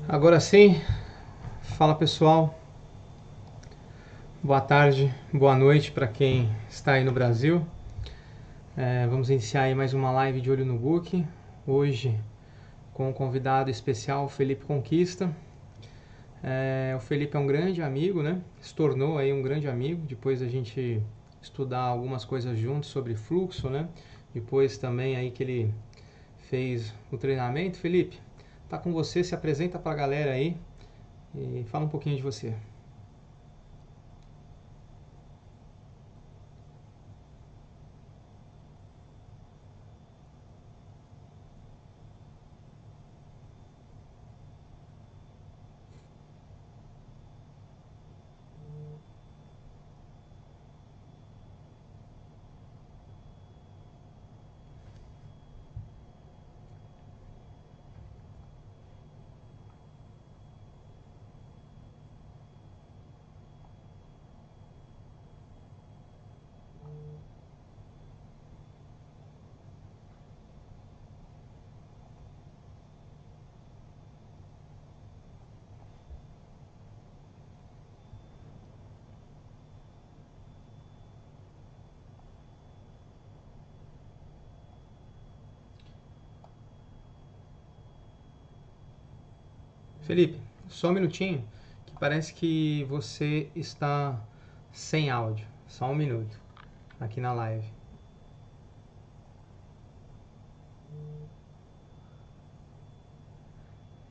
Agora sim, fala pessoal, boa tarde, boa noite para quem está aí no Brasil. Vamos iniciar aí mais uma live de Olho no Book, hoje com um convidado especial, Felipe Conquista. O Felipe é um grande amigo, né? Se tornou aí um grande amigo, depois a gente estudar algumas coisas juntos sobre fluxo, né? Depois também aí que ele fez o treinamento. Felipe, tá com você, se apresenta para a galera aí e fala um pouquinho de você. Felipe, só um minutinho, que parece que você está sem áudio. Só um minuto, aqui na live.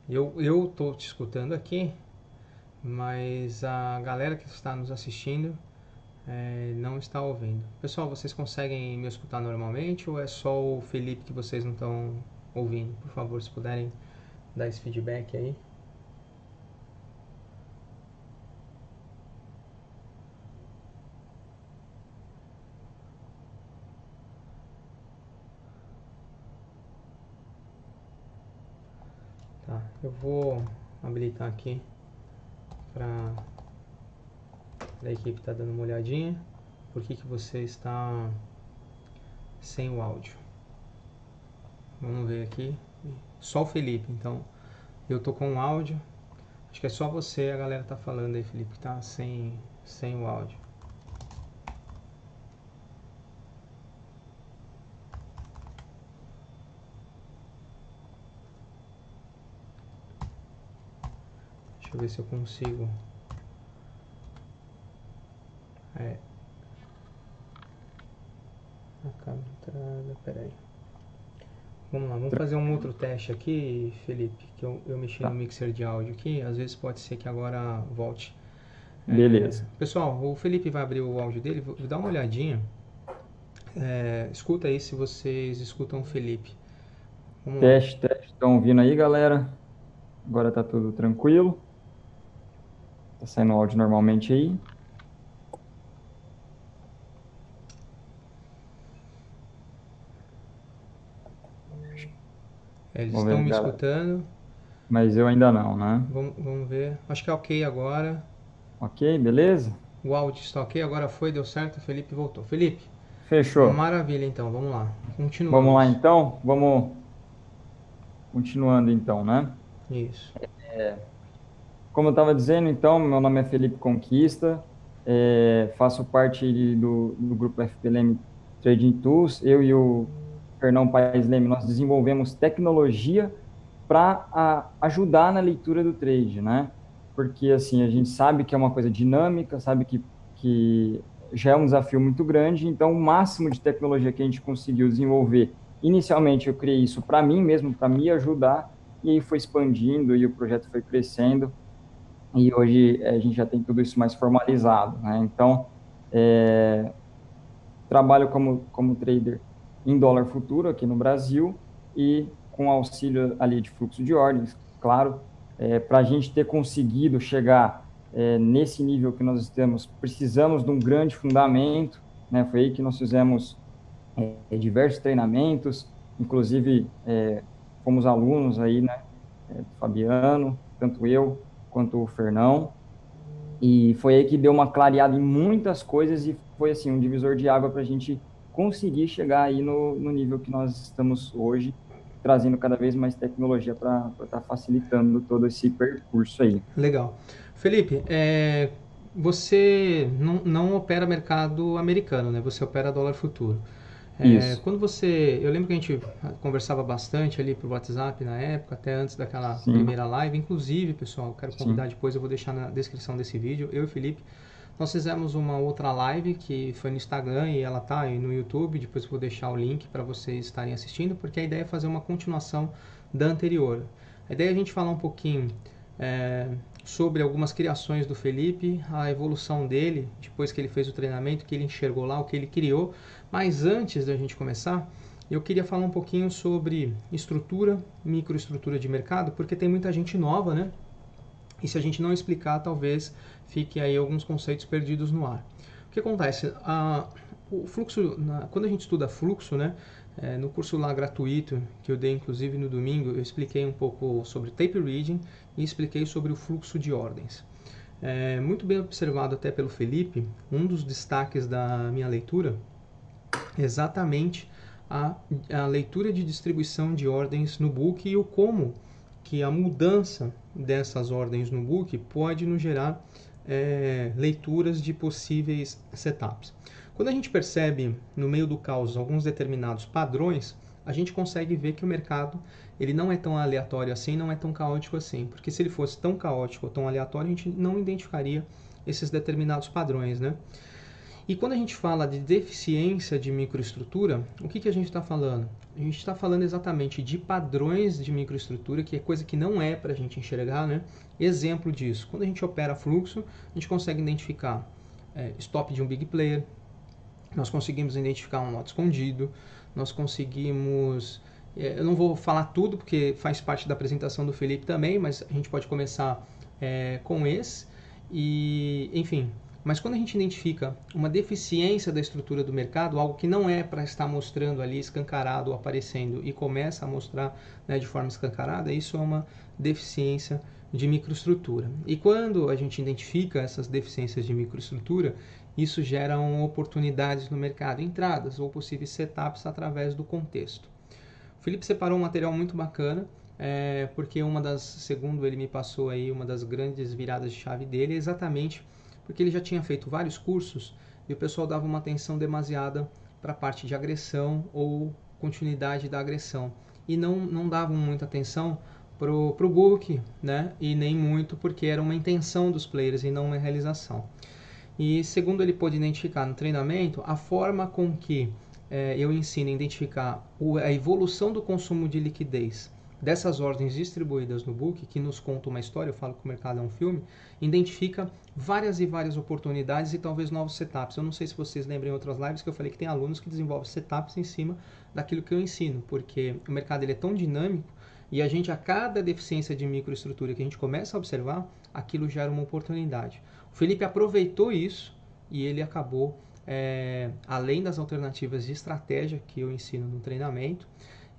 Eu tô te escutando aqui, mas a galera que está nos assistindo não está ouvindo. Pessoal, vocês conseguem me escutar normalmente ou é só o Felipe que vocês não estão ouvindo? Por favor, se puderem dar esse feedback aí. Tá, eu vou habilitar aqui para a equipe estar dando uma olhadinha. Por que você está sem o áudio? Vamos ver aqui. Só o Felipe, então eu tô com o áudio. Acho que é só você, a galera tá falando aí, Felipe, que tá sem o áudio. Deixa eu ver se eu consigo. É. A câmera entrada, peraí. Vamos lá, vamos fazer um outro teste aqui, Felipe, que eu mexi no Tá, mixer de áudio aqui, às vezes pode ser que agora volte. beleza. Pessoal, o Felipe vai abrir o áudio dele, dá uma olhadinha. Escuta aí se vocês escutam o Felipe. Vamos lá. Teste, teste. Estão ouvindo aí, galera? Agora tá tudo tranquilo. Tá saindo o áudio normalmente aí. Eles Vamos estão ver, me galera. escutando. Mas eu ainda não, né? Vamos ver. Acho que é ok agora. Ok, beleza? O áudio está ok, agora foi, deu certo, o Felipe voltou. Felipe, Fechou. maravilha então, vamos lá. Vamos lá Continuamos. então? Vamos continuando então, né? Isso. Como eu estava dizendo, então, meu nome é Felipe Conquista, faço parte do grupo FPLM Trading Tools. Eu e o Fernão Paes Leme, nós desenvolvemos tecnologia para ajudar na leitura do trade, né? Porque, assim, a gente sabe que é uma coisa dinâmica, sabe que já é um desafio muito grande, então o máximo de tecnologia que a gente conseguiu desenvolver, inicialmente eu criei isso para mim mesmo, para me ajudar, e aí foi expandindo e o projeto foi crescendo, e hoje a gente já tem tudo isso mais formalizado, né? Então, é, trabalho como trader em dólar futuro aqui no Brasil e com auxílio ali de fluxo de ordens, claro, para a gente ter conseguido chegar nesse nível que nós estamos, precisamos de um grande fundamento, né? Foi aí que nós fizemos diversos treinamentos, inclusive fomos alunos aí, né? Do Fabiano, tanto eu quanto o Fernão, e foi aí que deu uma clareada em muitas coisas e foi assim um divisor de água para a gente conseguir chegar aí no nível que nós estamos hoje, trazendo cada vez mais tecnologia para estar facilitando todo esse percurso aí. Legal. Felipe, você não opera mercado americano, né? Você opera dólar futuro. Isso, Quando você. Eu lembro que a gente conversava bastante ali por WhatsApp na época, até antes daquela sim, primeira live. Inclusive, pessoal, quero convidar sim, depois, eu vou deixar na descrição desse vídeo, eu e o Felipe. Nós fizemos uma outra live que foi no Instagram e ela tá aí no YouTube. Depois eu vou deixar o link para vocês estarem assistindo, porque a ideia é fazer uma continuação da anterior. A ideia é a gente falar um pouquinho é, sobre algumas criações do Felipe, a evolução dele, depois que ele fez o treinamento, que ele enxergou lá, o que ele criou. Mas antes da gente começar, eu queria falar um pouquinho sobre estrutura, microestrutura de mercado, porque tem muita gente nova, né? E se a gente não explicar, talvez fique aí alguns conceitos perdidos no ar. O que acontece? O fluxo, quando a gente estuda fluxo, né? No curso lá gratuito, que eu dei inclusive no domingo, eu expliquei um pouco sobre tape reading e expliquei sobre o fluxo de ordens. Muito bem observado até pelo Felipe, um dos destaques da minha leitura é exatamente a leitura de distribuição de ordens no book e o como que a mudança dessas ordens no book pode nos gerar leituras de possíveis setups. Quando a gente percebe no meio do caos alguns determinados padrões, a gente consegue ver que o mercado ele não é tão aleatório assim, não é tão caótico assim, porque se ele fosse tão caótico ou tão aleatório, a gente não identificaria esses determinados padrões, né? E quando a gente fala de deficiência de microestrutura, o que a gente está falando? A gente está falando exatamente de padrões de microestrutura, que é coisa que não é para a gente enxergar, né? Exemplo disso, quando a gente opera fluxo, a gente consegue identificar stop de um big player, nós conseguimos identificar um lote escondido, nós conseguimos... eu não vou falar tudo, porque faz parte da apresentação do Felipe também, mas a gente pode começar com esse. E, enfim, mas quando a gente identifica uma deficiência da estrutura do mercado, algo que não é para estar mostrando ali escancarado ou aparecendo e começa a mostrar, né, de forma escancarada, isso é uma deficiência de microestrutura. E quando a gente identifica essas deficiências de microestrutura, isso gera oportunidades no mercado, entradas ou possíveis setups através do contexto. O Felipe separou um material muito bacana, porque segundo ele me passou aí, uma das grandes viradas de chave dele é exatamente porque ele já tinha feito vários cursos e o pessoal dava uma atenção demasiada para a parte de agressão ou continuidade da agressão e não davam muita atenção pro book, né? E nem muito porque era uma intenção dos players e não uma realização. E segundo ele pôde identificar no treinamento, a forma com que eu ensino a identificar a evolução do consumo de liquidez dessas ordens distribuídas no book, que nos conta uma história, eu falo que o mercado é um filme, identifica várias e várias oportunidades e talvez novos setups. Eu não sei se vocês lembram em outras lives que eu falei que tem alunos que desenvolvem setups em cima daquilo que eu ensino, porque o mercado ele é tão dinâmico e a gente, a cada deficiência de microestrutura que a gente começa a observar, aquilo gera uma oportunidade. O Felipe aproveitou isso e ele acabou, além das alternativas de estratégia que eu ensino no treinamento,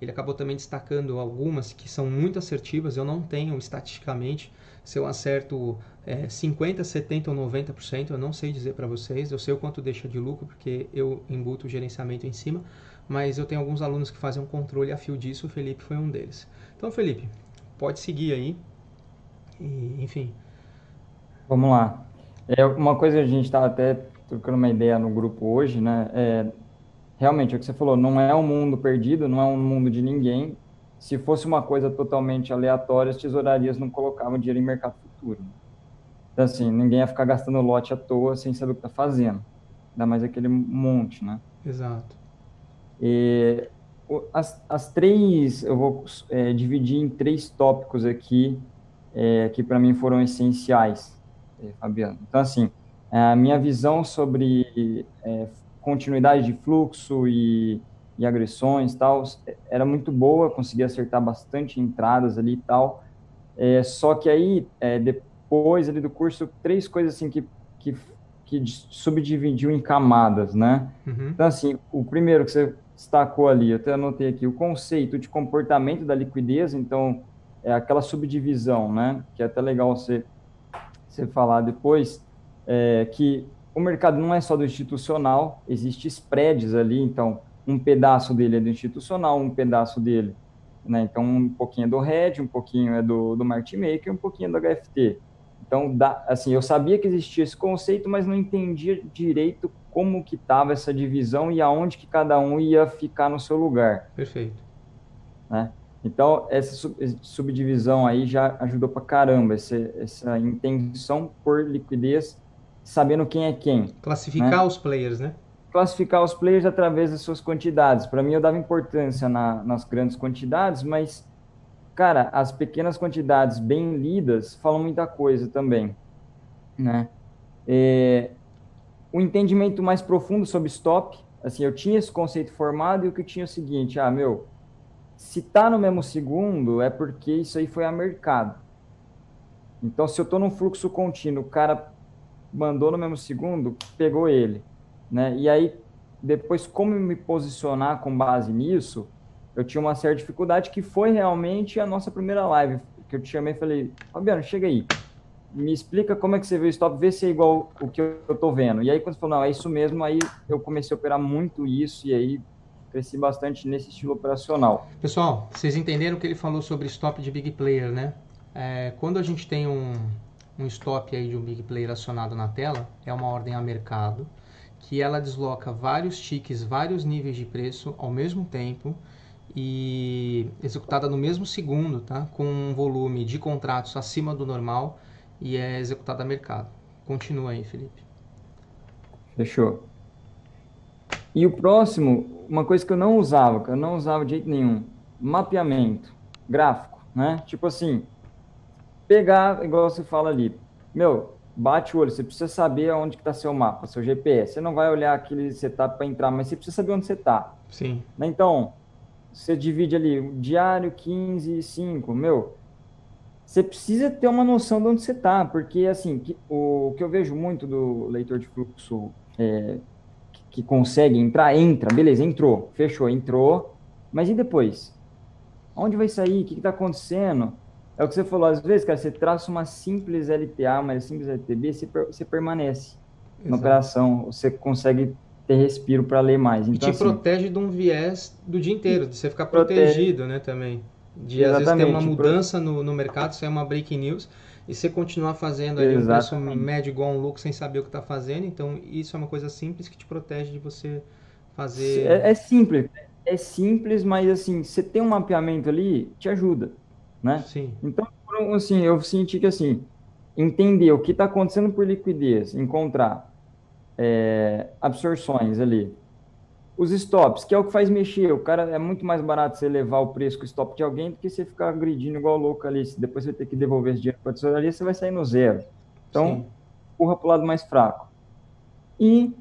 ele acabou também destacando algumas que são muito assertivas. Eu não tenho estatisticamente se eu acerto 50%, 70% ou 90%, eu não sei dizer para vocês. Eu sei o quanto deixa de lucro porque eu embuto o gerenciamento em cima, mas eu tenho alguns alunos que fazem um controle a fio disso, o Felipe foi um deles. Então, Felipe, pode seguir aí, e, enfim. vamos lá. Uma coisa que a gente estava até trocando uma ideia no grupo hoje, né? Realmente, é o que você falou, não é um mundo perdido, não é um mundo de ninguém. Se fosse uma coisa totalmente aleatória, as tesourarias não colocavam dinheiro em mercado futuro. Então, assim, ninguém ia ficar gastando lote à toa sem saber o que está fazendo. Ainda mais aquele monte, né? Exato. E as três, eu vou dividir em três tópicos aqui, que para mim foram essenciais, Fabiano. Então, assim, a minha visão sobre continuidade de fluxo e agressões e tal, era muito boa, consegui acertar bastante entradas ali e tal. Só que aí, depois ali do curso, três coisas assim que subdividiu em camadas, né? Uhum. Então, assim, o primeiro que você destacou ali, eu até anotei aqui, o conceito de comportamento da liquidez, então, é aquela subdivisão, né? Que é até legal você falar depois, que o mercado não é só do institucional, existe spreads ali, então, um pedaço dele é do institucional, um pedaço dele né? Então, um pouquinho é do Red, um pouquinho é do Market Maker e um pouquinho é do HFT. Então, assim, eu sabia que existia esse conceito, mas não entendia direito como que estava essa divisão e aonde que cada um ia ficar no seu lugar, Perfeito. né? Então, essa subdivisão aí já ajudou pra caramba, essa intenção por liquidez, sabendo quem é quem, Classificar né? os players, né? Classificar os players através das suas quantidades. Para mim, eu dava importância nas grandes quantidades, mas, cara, as pequenas quantidades bem lidas falam muita coisa também, né? O entendimento mais profundo sobre stop, assim, eu tinha esse conceito formado e o que eu tinha é o seguinte, meu, se tá no mesmo segundo, é porque isso aí foi a mercado. Então, se eu estou num fluxo contínuo, o cara mandou no mesmo segundo, pegou ele, né? E aí, depois, como me posicionar com base nisso, eu tinha uma certa dificuldade, que foi realmente a nossa primeira live, que eu te chamei e falei, Fabiano, chega aí, me explica como é que você vê o stop, vê se é igual o que eu tô vendo. E aí, quando você falou, não, é isso mesmo, aí eu comecei a operar muito isso, e aí cresci bastante nesse estilo operacional. Pessoal, vocês entenderam o que ele falou sobre stop de big player, né? Quando a gente tem um stop aí de um big player acionado na tela, é uma ordem a mercado, que ela desloca vários tickets, vários níveis de preço ao mesmo tempo e executada no mesmo segundo, tá? Com um volume de contratos acima do normal e é executada a mercado. Continua aí, Felipe. Fechou. E o próximo, uma coisa que eu não usava, que eu não usava de jeito nenhum, mapeamento gráfico, né? Tipo assim, pegar, igual você fala ali, meu, bate o olho, você precisa saber onde que está seu mapa, seu GPS. Você não vai olhar aquele setup para entrar, mas você precisa saber onde você está, Sim. né? Então, você divide ali o diário 15 e 5, meu, você precisa ter uma noção de onde você está, porque assim, o que eu vejo muito do leitor de fluxo que consegue entrar, entra, beleza, entrou, fechou, entrou, mas e depois? Onde vai sair? O que está acontecendo? É o que você falou, às vezes, cara, você traça uma simples LTA, uma simples LTB, você permanece na Exato. operação, você consegue ter respiro para ler mais. E Então, te assim, protege de um viés do dia e inteiro, de você ficar protege, protegido, né, também. De às vezes ter uma exatamente, mudança no mercado, sair uma breaking news, e você continuar fazendo ali um preço exatamente. médio igual a um louco sem saber o que está fazendo. Então, isso é uma coisa simples que te protege de você fazer. É simples, mas assim, você tem um mapeamento ali, te ajuda, né? Sim, Então, assim, eu senti que assim, entender o que está acontecendo por liquidez, encontrar absorções ali. Os stops, que é o que faz mexer. O cara é muito mais barato você levar o preço com o stop de alguém do que você ficar agredindo igual louco ali. Depois você vai ter que devolver esse dinheiro para a tesouraria, você vai sair no zero. sim. Então, empurra para o lado mais fraco. E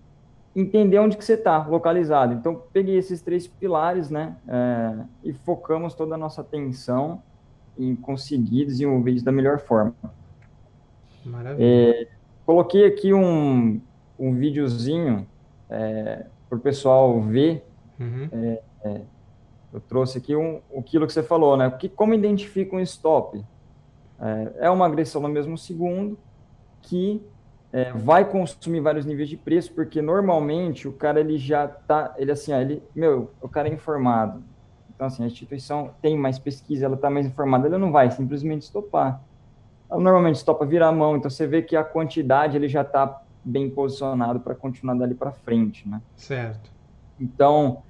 entender onde que você está localizado. Então, peguei esses três pilares, né? E focamos toda a nossa atenção em conseguir desenvolver isso da melhor forma. Maravilha. Coloquei aqui um videozinho para o pessoal ver. Uhum. Eu trouxe aqui aquilo que você falou, né? Como identifica um stop? É uma agressão no mesmo segundo que vai consumir vários níveis de preço, porque normalmente o cara ele já tá, ele assim, meu, o cara é informado. Então assim, a instituição tem mais pesquisa, ela está mais informada, ele não vai simplesmente estopar. Ela normalmente estopa virar a mão, então você vê que a quantidade ele já está bem posicionado para continuar dali para frente, né? Certo. Então,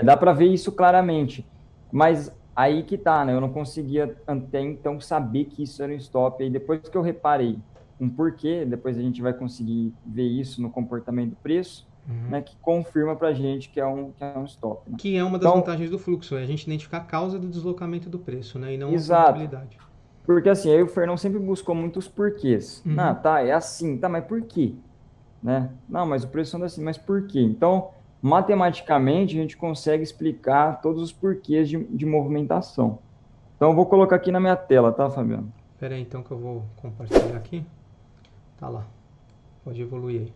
dá para ver isso claramente. Mas aí que tá, né? Eu não conseguia até então saber que isso era um stop. Aí depois que eu reparei um porquê, depois a gente vai conseguir ver isso no comportamento do preço, Uhum. né? Que confirma para a gente que é um stop, né? Que é uma das Então, vantagens do fluxo, é a gente identificar a causa do deslocamento do preço, né, e não a exato. volatilidade. Porque assim, aí o Fernão sempre buscou muitos porquês. Uhum. Não, tá, é assim, tá, mas por quê? Né? Não, mas o preço anda assim, mas por quê? Então, matematicamente, a gente consegue explicar todos os porquês de movimentação. Então, eu vou colocar aqui na minha tela, tá, Fabiano? Espera aí então que eu vou compartilhar aqui. Tá lá. Pode evoluir aí.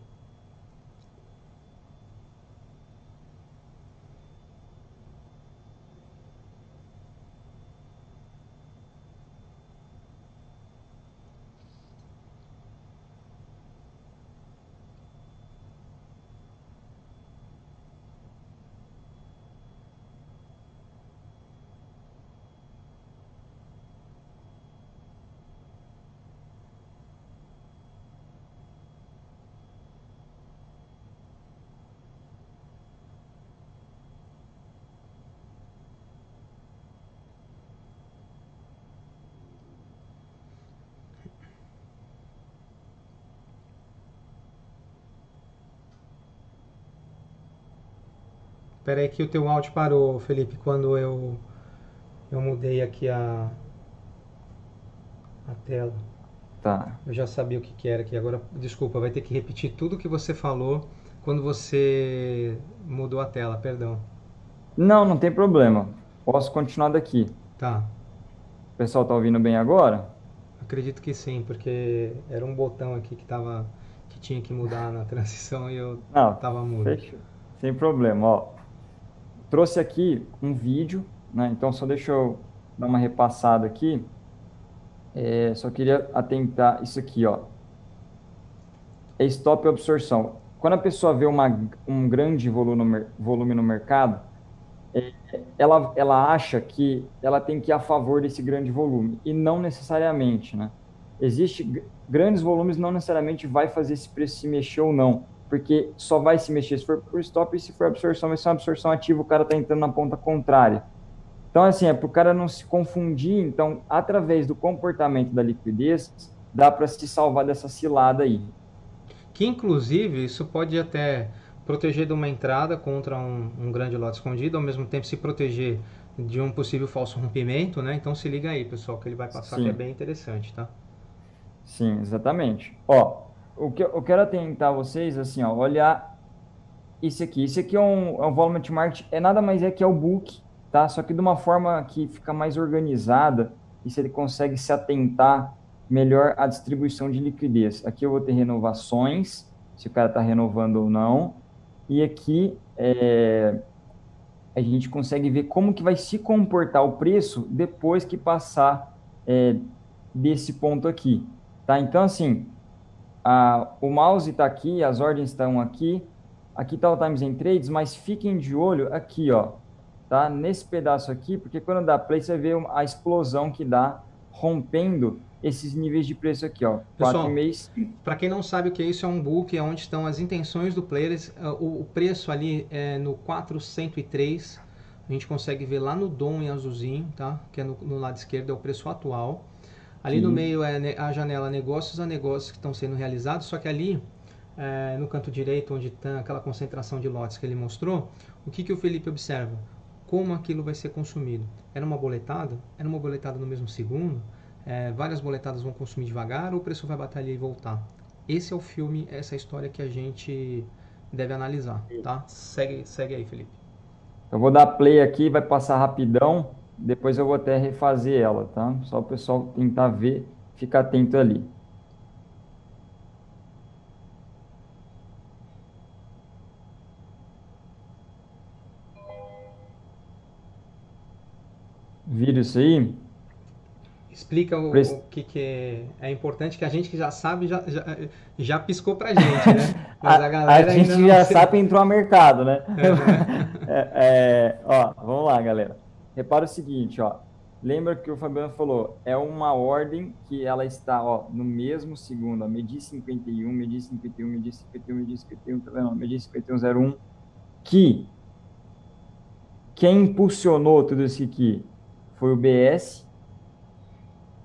Espera aí que o teu áudio parou, Felipe, quando eu mudei aqui a tela. Tá. Eu já sabia o que que era aqui. Agora, desculpa, vai ter que repetir tudo que você falou quando você mudou a tela, perdão. Não, não tem problema. Posso continuar daqui. Tá. O pessoal tá ouvindo bem agora? Acredito que sim, porque era um botão aqui que tinha que mudar na transição e eu Não, tava mudo. fechou. Sem problema, ó. Trouxe aqui um vídeo, né? Então só deixa eu dar uma repassada aqui. Só queria atentar isso aqui, ó. É stop absorção. Quando a pessoa vê um grande volume no mercado, ela acha que ela tem que ir a favor desse grande volume, e não necessariamente, né? Existe grandes volumes, não necessariamente vai fazer esse preço se mexer ou não, porque só vai se mexer se for por stop, e se for absorção, vai ser uma absorção ativa, o cara está entrando na ponta contrária. Então, assim, é para o cara não se confundir. Então, através do comportamento da liquidez, dá para se salvar dessa cilada aí. Que inclusive isso pode até proteger de uma entrada contra um grande lote escondido, ao mesmo tempo se proteger de um possível falso rompimento, né? Então se liga aí, pessoal, que ele vai passar que é Sim, bem interessante, tá? sim, exatamente. Ó, o que eu quero atentar vocês, assim, ó, olhar isso aqui. Isso aqui é um volume market, é nada mais é que é o book, tá? Só que de uma forma que fica mais organizada e se ele consegue se atentar melhor à distribuição de liquidez. Aqui eu vou ter renovações, se o cara está renovando ou não. E aqui a gente consegue ver como que vai se comportar o preço depois que passar é, desse ponto aqui, tá? Então, assim, o mouse está aqui, as ordens estão aqui, aqui está o Times and Trades, mas fiquem de olho aqui, ó, tá? Nesse pedaço aqui, porque quando dá play, você vê a explosão que dá rompendo esses níveis de preço aqui, ó, Pessoal, 4,5. para quem não sabe o que é isso, é um book, é onde estão as intenções do player. O preço ali é no 403. A gente consegue ver lá no DOM em azulzinho, tá? Que é no lado esquerdo, é o preço atual. Ali no Sim, meio é a janela negócios a negócios que estão sendo realizados, só que ali no canto direito, onde está aquela concentração de lotes que ele mostrou, o que o Felipe observa? Como aquilo vai ser consumido. Era uma boletada? Era uma boletada no mesmo segundo? Várias boletadas vão consumir devagar ou o preço vai bater ali e voltar? Esse é o filme, essa é a história que a gente deve analisar, tá? Segue aí, Felipe. eu vou dar play aqui, vai passar rapidão, depois eu vou até refazer ela, tá? Só o pessoal tentar ver, fica atento ali. Vira isso aí? Explica o Pres- que é importante, que a gente que já sabe já piscou pra gente, né? Mas a A galera ainda gente não já sei. sabe entrar no mercado, né? Uhum. Ó, vamos lá, galera. Repara o seguinte, ó. Lembra que o Fabiano falou, é uma ordem que ela está, ó, no mesmo segundo, ó, medir 51, medir 51, medir 51, medir 51, tá vendo? Medir 51,01, que quem impulsionou tudo isso aqui foi o BS,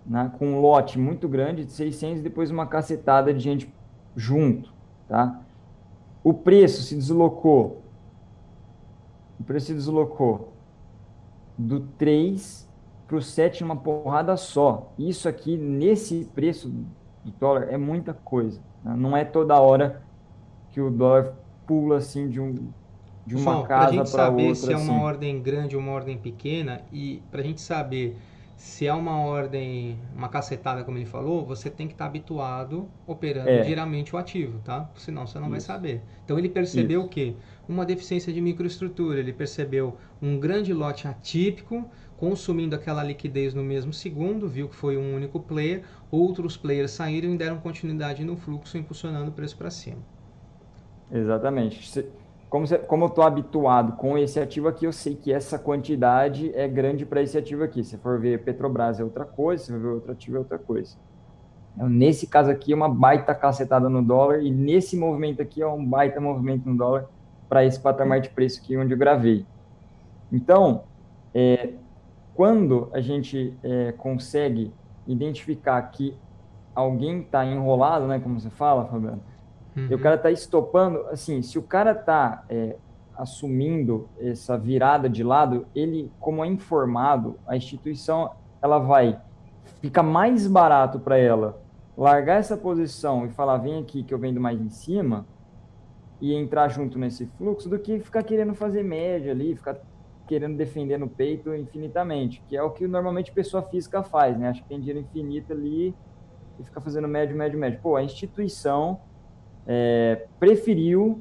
né, com um lote muito grande de 600 e depois uma cacetada de gente junto, tá? O preço se deslocou do 3 para o 7 numa porrada só. Isso aqui, nesse preço do dólar, é muita coisa, né? Não é toda hora que o dólar pula assim de uma Pessoal, para a casa gente para saber se outra é uma assim. ordem grande ou uma ordem pequena e para a gente saber se é uma ordem, uma cacetada, como ele falou, você tem que estar habituado operando É, diariamente o ativo, tá? Senão você não vai isso, saber. Então ele percebeu o isso. quê? Uma deficiência de microestrutura, ele percebeu um grande lote atípico consumindo aquela liquidez no mesmo segundo, viu que foi um único player, outros players saíram e deram continuidade no fluxo, impulsionando o preço para cima. Exatamente. Como eu estou habituado com esse ativo aqui, eu sei que essa quantidade é grande para esse ativo aqui. Se for ver Petrobras é outra coisa, se for ver outro ativo é outra coisa. Então, nesse caso aqui é uma baita cacetada no dólar e nesse movimento aqui é um baita movimento no dólar para esse patamar de preço aqui onde eu gravei. Então, quando a gente consegue identificar que alguém está enrolado, né, como você fala, Fabiano, e o Uhum. cara está estopando, assim, se o cara está assumindo essa virada de lado, ele, como é informado, a instituição, ela vai, fica mais barato para ela largar essa posição e falar, vem aqui que eu vendo mais em cima, e entrar junto nesse fluxo, do que ficar querendo fazer média ali, ficar querendo defender no peito infinitamente, que é o que normalmente pessoa física faz, né? Acho que tem dinheiro infinito ali e fica fazendo médio, médio, médio. Pô, a instituição preferiu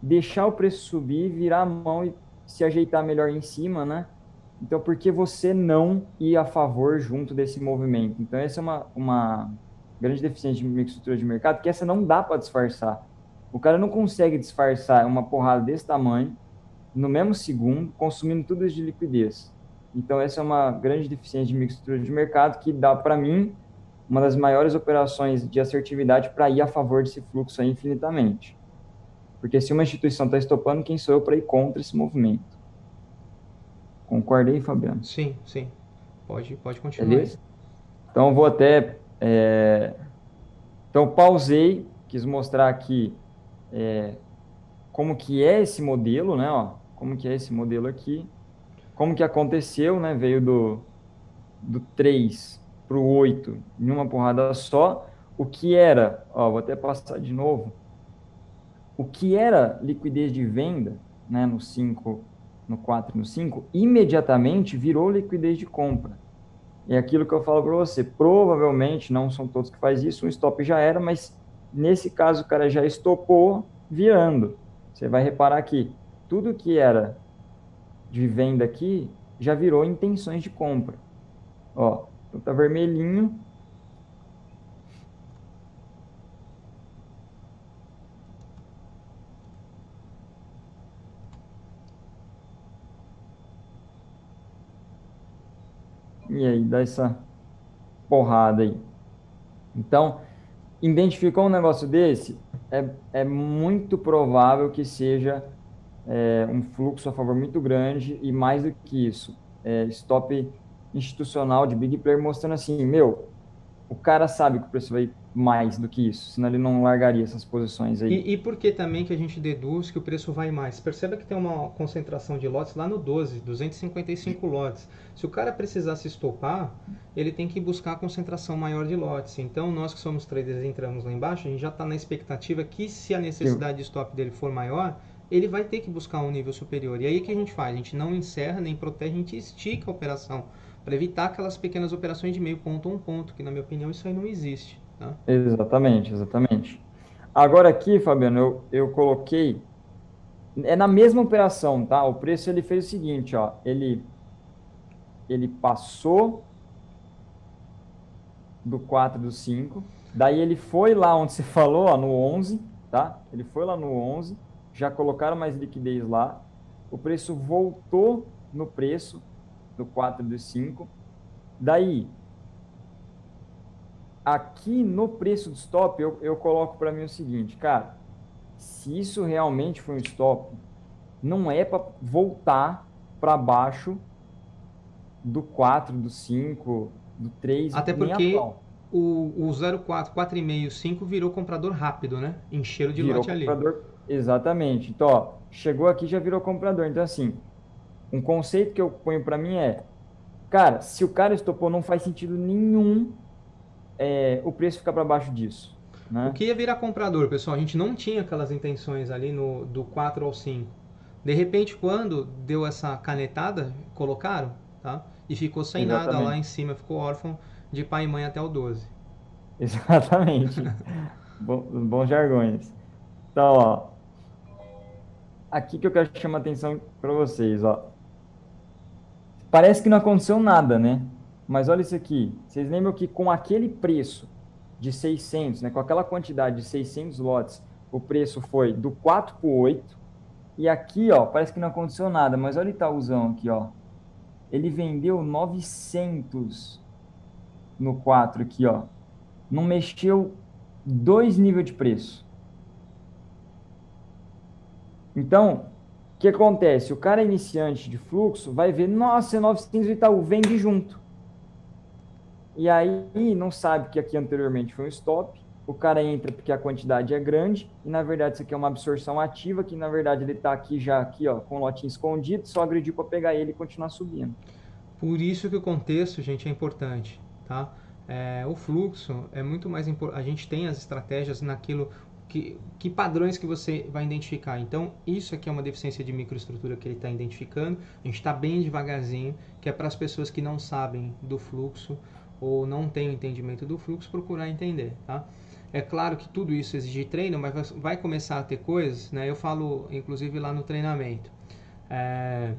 deixar o preço subir, virar a mão e se ajeitar melhor em cima, né? Então, por que você não ir a favor junto desse movimento? Então, essa é uma grande deficiência de microestrutura de mercado, que essa não dá para disfarçar. O cara não consegue disfarçar uma porrada desse tamanho, no mesmo segundo, consumindo tudo isso de liquidez. Então, essa é uma grande deficiência de microestrutura de mercado que dá, para mim, uma das maiores operações de assertividade para ir a favor desse fluxo aí infinitamente. Porque se uma instituição está estopando, quem sou eu para ir contra esse movimento? Concordei, Fabiano? Sim, sim. Pode continuar aí. Beleza? Então, vou até... Então, pausei, quis mostrar aqui como que é esse modelo, né? Ó, como que é esse modelo aqui. Como que aconteceu, né? Veio do 3 para o 8 em uma porrada só. O que era... Ó, vou até passar de novo. O que era liquidez de venda, né, no 5, no 4 e no 5, imediatamente virou liquidez de compra. É aquilo que eu falo para você, provavelmente, não são todos que faz isso, um stop já era, mas nesse caso o cara já estopou virando. Você vai reparar que tudo que era de venda aqui já virou intenções de compra. Ó, então tá vermelhinho. E aí dá essa porrada aí. Então, identificou um negócio desse, é muito provável que seja um fluxo a favor muito grande e mais do que isso, stop institucional de big player mostrando assim, meu, o cara sabe que o preço vai mais do que isso, senão ele não largaria essas posições aí. E por que também que a gente deduz que o preço vai mais? Perceba que tem uma concentração de lotes lá no 12, 255 lotes. Se o cara precisar se estopar, ele tem que buscar a concentração maior de lotes. Então, nós que somos traders e entramos lá embaixo, a gente já está na expectativa que se a necessidade de stop dele for maior, ele vai ter que buscar um nível superior. E aí o que a gente faz? A gente não encerra nem protege, a gente estica a operação para evitar aquelas pequenas operações de meio ponto a um ponto, que na minha opinião isso aí não existe. Tá? Exatamente, exatamente. Agora aqui, Fabiano, eu coloquei, é na mesma operação, tá? O preço ele fez o seguinte, ó, ele passou do 4 do 5. Daí ele foi lá onde você falou, ó, no 11, tá? Ele foi lá no 11, já colocaram mais liquidez lá. O preço voltou no preço do 4 do 5. Daí, aqui no preço do stop, eu coloco para mim o seguinte, cara, se isso realmente foi um stop, não é para voltar para baixo do 4, do 5, do 3, Até nem a porque pau. o 04, 4,5, 5 virou comprador rápido, né? Encheram de Virou lote ali. comprador. Exatamente. Então, ó, chegou aqui já virou comprador. Então, assim, um conceito que eu ponho para mim é, cara, se o cara estopou, não faz sentido nenhum o preço ficar para baixo disso, O né? que ia virar comprador, pessoal? A gente não tinha aquelas intenções ali do 4 ao 5. De repente, quando deu essa canetada, colocaram, tá? E ficou sem nada lá em Exatamente. cima, ficou órfão de pai e mãe até o 12. Exatamente. Bons jargões. Então, ó, aqui que eu quero chamar a atenção para vocês, ó. Parece que não aconteceu nada, né? Mas olha isso aqui. Vocês lembram que com aquele preço de 600, né, com aquela quantidade de 600 lotes, o preço foi do 4 para o 8. E aqui, ó, parece que não aconteceu nada, mas olha o Itaúzão aqui, ó. Ele vendeu 900 no 4 aqui, ó. Não mexeu dois níveis de preço. Então, o que acontece? O cara iniciante de fluxo vai ver, nossa, é 900 do Itaú, vende junto. E aí não sabe que aqui anteriormente foi um stop, o cara entra porque a quantidade é grande, e na verdade isso aqui é uma absorção ativa, que na verdade ele está aqui já, aqui, ó, com o lotinho escondido, só agrediu para pegar ele e continuar subindo. Por isso que o contexto, gente, é importante, tá? O fluxo é muito mais importante. A gente tem as estratégias naquilo que padrões que você vai identificar. Então, isso aqui é uma deficiência de microestrutura que ele está identificando. A gente está bem devagarzinho, que é para as pessoas que não sabem do fluxo ou não têm o entendimento do fluxo, procurar entender, tá? É claro que tudo isso exige treino, mas vai começar a ter coisas, né? Eu falo, inclusive, lá no treinamento. É,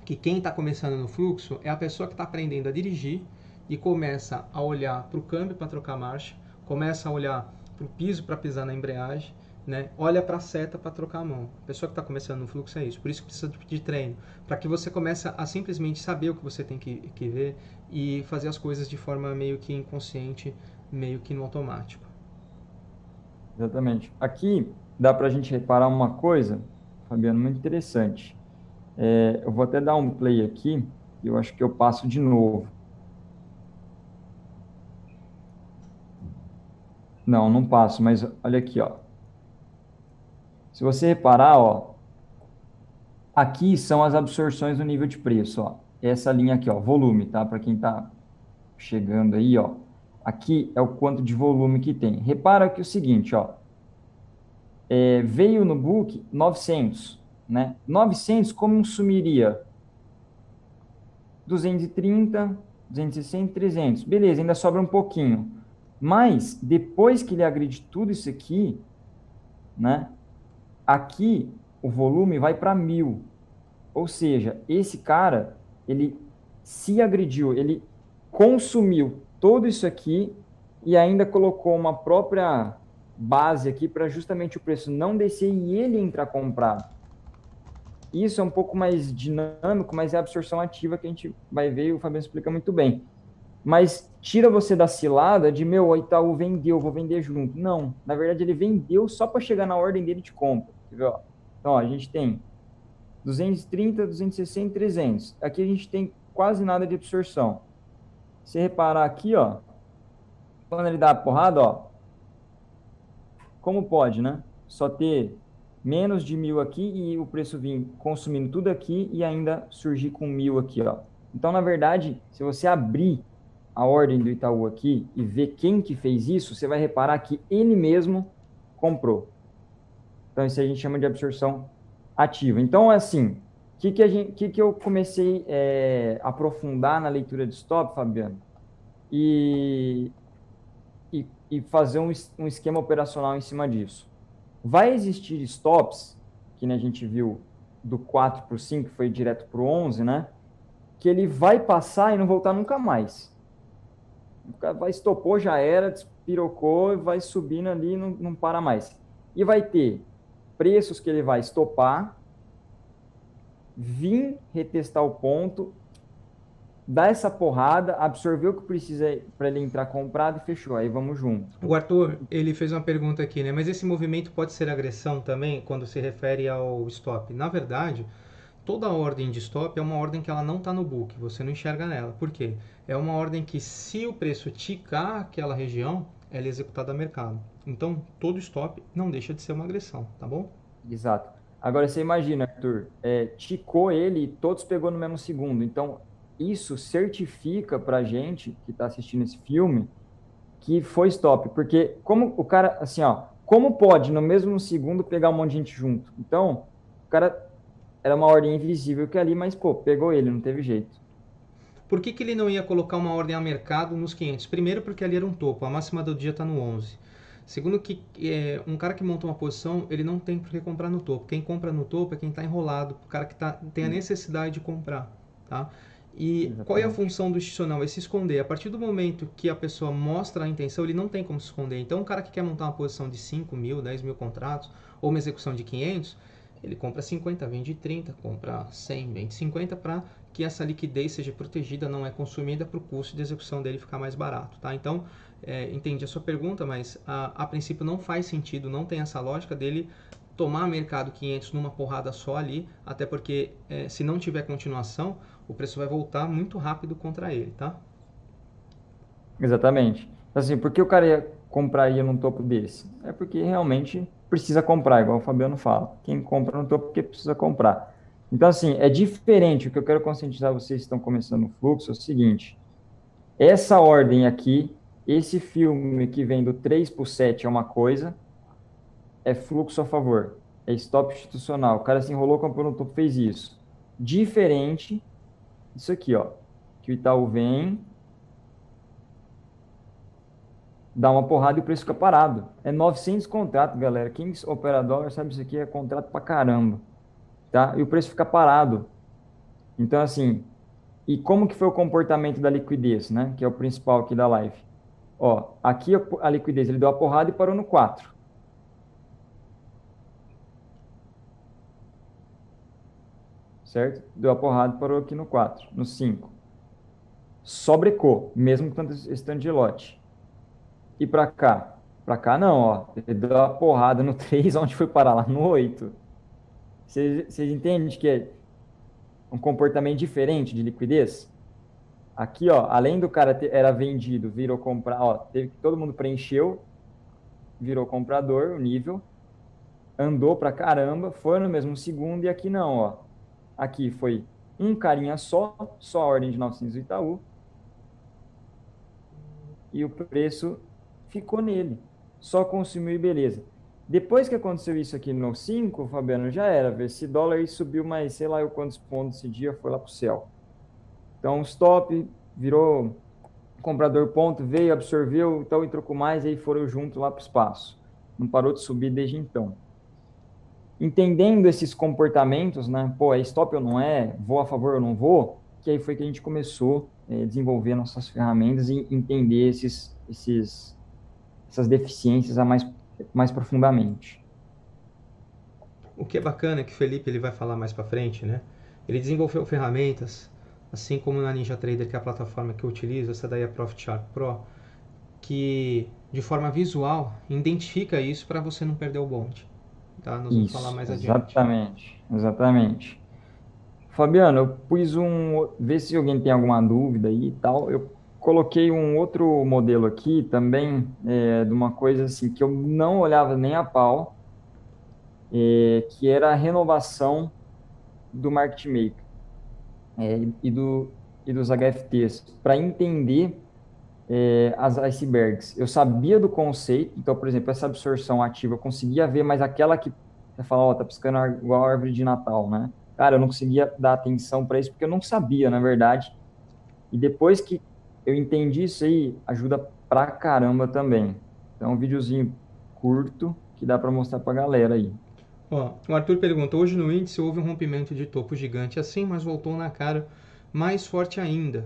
que quem está começando no fluxo é a pessoa que está aprendendo a dirigir e começa a olhar para o câmbio para trocar marcha, começa a olhar para o piso para pisar na embreagem, né? Olha para a seta para trocar a mão. A pessoa que está começando no fluxo é isso. Por isso que precisa de treino, para que você comece a simplesmente saber o que você tem que ver e fazer as coisas de forma meio que inconsciente, meio que no automático. Exatamente. Aqui dá para a gente reparar uma coisa, Fabiano, muito interessante. Eu vou até dar um play aqui, e eu acho que eu passo de novo. Não, não passo, mas olha aqui, ó. Se você reparar, ó, aqui são as absorções no nível de preço, ó. Essa linha aqui, ó, volume, tá? Para quem tá chegando aí, ó. Aqui é o quanto de volume que tem. Repara que é o seguinte, ó. Veio no book 900, né? 900 como sumiria? 230, 260, 300. Beleza, ainda sobra um pouquinho. Mas, depois que ele agride tudo isso aqui, né? Aqui, o volume vai para 1.000. Ou seja, esse cara, ele se agrediu, ele consumiu tudo isso aqui e ainda colocou uma própria base aqui para justamente o preço não descer e ele entrar comprado. Isso é um pouco mais dinâmico, mas é a absorção ativa que a gente vai ver e o Fabiano explica muito bem. Mas tira você da cilada de, meu, o Itaú vendeu, vou vender junto. Não, na verdade ele vendeu só para chegar na ordem dele de compra. Então, ó, a gente tem 230, 260, 300. Aqui a gente tem quase nada de absorção. Se reparar aqui, ó, quando ele dá a porrada, ó, como pode, né? Só ter menos de 1.000 aqui e o preço vir consumindo tudo aqui e ainda surgir com 1.000 aqui, ó. Então, na verdade, se você abrir a ordem do Itaú aqui e ver quem que fez isso, você vai reparar que ele mesmo comprou. Então, isso a gente chama de absorção ativa. Então, é assim, que eu comecei a aprofundar na leitura de stop, Fabiano? E, e fazer um esquema operacional em cima disso. Vai existir stops, que né, a gente viu do 4 para o 5, foi direto para o 11, né? Que ele vai passar e não voltar nunca mais. Vai estopou, já era, despirocou, vai subindo ali e não para mais. E vai ter preços que ele vai estopar, vir retestar o ponto, dar essa porrada, absorver o que precisa para ele entrar comprado e fechou. Aí vamos junto. O Arthur, ele fez uma pergunta aqui, né? Mas esse movimento pode ser agressão também quando se refere ao stop? Na verdade, toda ordem de stop é uma ordem que ela não está no book, você não enxerga nela. Por quê? É uma ordem que, se o preço ticar aquela região, ela é executada a mercado. Então, todo stop não deixa de ser uma agressão, tá bom? Exato. Agora você imagina, Arthur, ticou ele e todos pegou no mesmo segundo. Então, isso certifica para a gente que está assistindo esse filme que foi stop. Porque como o cara, assim, ó, como pode no mesmo segundo pegar um monte de gente junto? Então, o cara era uma ordem invisível que ali, mas, pô, pegou ele, não teve jeito. Por que, que ele não ia colocar uma ordem a mercado nos 500? Primeiro, porque ali era um topo, a máxima do dia está no 11. Segundo, que um cara que monta uma posição, ele não tem por que comprar no topo. Quem compra no topo é quem está enrolado, o cara que tem a necessidade de comprar. Tá? E qual é a Exatamente. função do institucional? É se esconder. A partir do momento que a pessoa mostra a intenção, ele não tem como se esconder. Então, o cara que quer montar uma posição de 5 mil, 10 mil contratos, ou uma execução de 500, ele compra 50, vende 30, compra 100, vende 50 para que essa liquidez seja protegida, não é consumida para o custo de execução dele ficar mais barato. Tá? Então, entendi a sua pergunta, mas a princípio não faz sentido, não tem essa lógica dele tomar mercado 500 numa porrada só ali, até porque se não tiver continuação, o preço vai voltar muito rápido contra ele, tá? Exatamente. Assim, porque o cara ia compraria num topo desse? É porque realmente precisa comprar, igual o Fabiano fala. Quem compra no topo porque precisa comprar. Então, assim, é diferente. O que eu quero conscientizar vocês que estão começando o fluxo é o seguinte: essa ordem aqui, esse filme que vem do 3 para o 7 é uma coisa, é fluxo a favor, é stop institucional. O cara se enrolou, comprou no topo, fez isso. Diferente disso aqui, ó, que o Itaú vem, dá uma porrada e o preço fica parado. É 900 contrato, galera. Quem opera dólar sabe isso aqui é contrato pra caramba, tá? E o preço fica parado. Então, assim, e como que foi o comportamento da liquidez, né? Que é o principal aqui da live. Ó, aqui a liquidez, ele deu a porrada e parou no 4, certo? Deu a porrada e parou aqui no 4, no 5. Só brecou, mesmo com tanto stand de lote. E pra cá? Pra cá não, ó. Ele deu a porrada no 3, onde foi parar lá no 8. Vocês entendem que é um comportamento diferente de liquidez? Aqui, ó, além do cara ter, era vendido, virou comprar, ó, teve que todo mundo preencheu, virou comprador, o nível, andou pra caramba, foi no mesmo segundo, e aqui não, ó. Aqui foi um carinha só a ordem de 900 do Itaú, e o preço ficou nele. Só consumiu e beleza. Depois que aconteceu isso aqui no 5, Fabiano, já era. Esse dólar aí subiu mais, sei lá, eu quantos pontos esse dia, foi lá pro céu. Então, stop, virou comprador ponto, veio, absorveu, então entrou com mais, aí foram junto lá para o espaço. Não parou de subir desde então. Entendendo esses comportamentos, né? Pô, é stop ou não é? Vou a favor ou não vou? Que aí foi que a gente começou a desenvolver nossas ferramentas e entender essas deficiências mais profundamente. O que é bacana é que o Felipe ele vai falar mais para frente, né? Ele desenvolveu ferramentas, assim como na NinjaTrader, que é a plataforma que eu utilizo, essa daí é a Profit Chart Pro, que de forma visual identifica isso para você não perder o bonde. Tá? Nós vamos falar Isso, mais adiante. exatamente, exatamente. Fabiano, eu pus ver se alguém tem alguma dúvida aí e tal. Eu coloquei um outro modelo aqui também, de uma coisa assim que eu não olhava nem a pau, que era a renovação do market maker, e dos HFTs, para entender as icebergs. Eu sabia do conceito, então, por exemplo, essa absorção ativa eu conseguia ver, mas aquela que você fala, ó, tá piscando igual a árvore de Natal, né? Cara, eu não conseguia dar atenção para isso porque eu não sabia, na verdade. E depois que eu entendi isso aí, ajuda pra caramba também. Então, um videozinho curto que dá para mostrar pra galera aí. Ó, o Arthur pergunta, hoje no índice houve um rompimento de topo gigante assim, mas voltou na cara mais forte ainda.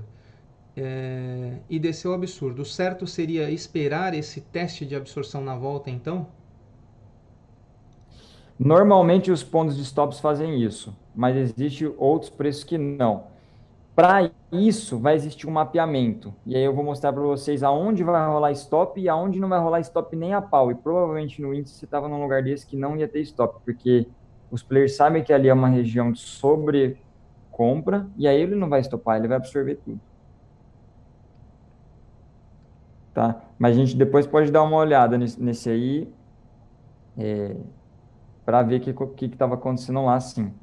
E desceu absurdo. O certo seria esperar esse teste de absorção na volta, então? Normalmente os pontos de stops fazem isso, mas existem outros preços que não. Para isso, vai existir um mapeamento. E aí eu vou mostrar para vocês aonde vai rolar stop e aonde não vai rolar stop nem a pau. E provavelmente no índice você estava num lugar desse que não ia ter stop, porque os players sabem que ali é uma região de sobrecompra, e aí ele não vai stopar, ele vai absorver tudo. Tá? Mas a gente depois pode dar uma olhada nesse aí, para ver o que estava acontecendo lá, sim.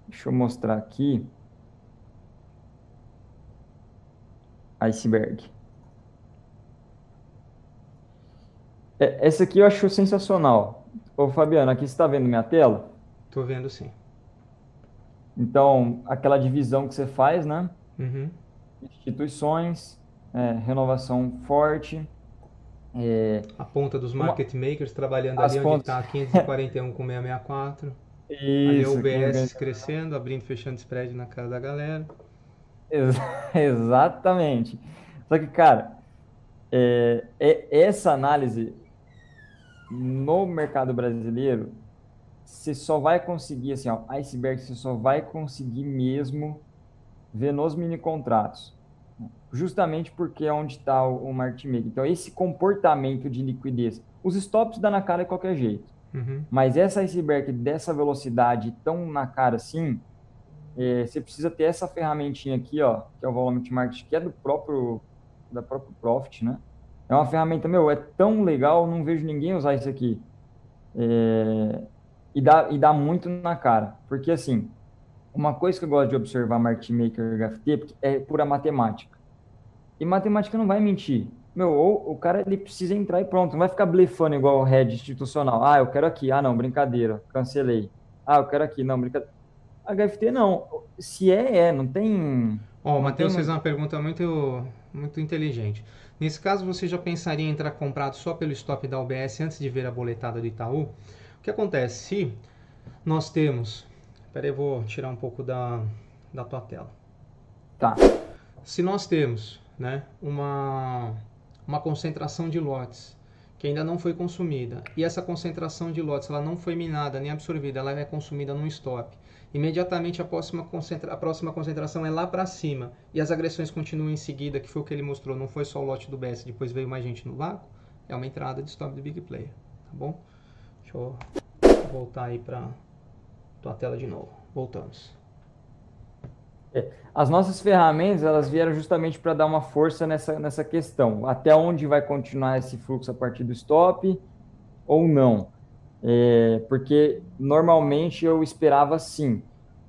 Deixa eu mostrar aqui. Iceberg. Essa aqui eu acho sensacional. Ô, Fabiano, aqui você está vendo minha tela? Tô vendo sim. Então, aquela divisão que você faz, né? Uhum. Instituições, renovação forte, A ponta dos uma, market makers trabalhando as ali onde pontas. está 541 com 664. Ali é o Isso, UBS crescendo, abrindo e fechando spread na cara da galera. Ex- exatamente. Só que, cara, essa análise no mercado brasileiro, você só vai conseguir, assim, ó, iceberg, você só vai conseguir mesmo ver nos mini contratos. Justamente porque é onde está o market maker. Então, esse comportamento de liquidez, os stops dá na cara de qualquer jeito, Uhum. mas essa iceberg dessa velocidade tão na cara assim, você precisa ter essa ferramentinha aqui, ó, que é o Volume Market, que é da próprio Profit, né? É uma ferramenta, meu, é tão legal, não vejo ninguém usar isso aqui. É, e dá muito na cara. Porque, assim, uma coisa que eu gosto de observar market maker e HFT é pura matemática. E matemática não vai mentir. Meu, ou o cara ele precisa entrar e pronto, não vai ficar blefando igual o head institucional. Ah, eu quero aqui. Ah, não, brincadeira, cancelei. Ah, eu quero aqui. Não, brincadeira. HFT não. Se não tem. Ó, o Não tem Matheus fez muito. uma pergunta muito inteligente. Nesse caso, você já pensaria em entrar comprado só pelo stop da UBS antes de ver a boletada do Itaú? O que acontece? Se nós temos... Espera aí, eu vou tirar um pouco da tua tela. Tá. Se nós temos, né, uma concentração de lotes que ainda não foi consumida e essa concentração de lotes ela não foi minada nem absorvida, ela é consumida num stop. Imediatamente a próxima concentração é lá para cima e as agressões continuam em seguida, que foi o que ele mostrou, não foi só o lote do BS, depois veio mais gente no vácuo, é uma entrada de stop do big player, tá bom? Deixa eu voltar aí para tua tela de novo. Voltamos. As nossas ferramentas, elas vieram justamente para dar uma força nessa questão. Até onde vai continuar esse fluxo a partir do stop ou não? Porque normalmente eu esperava sim.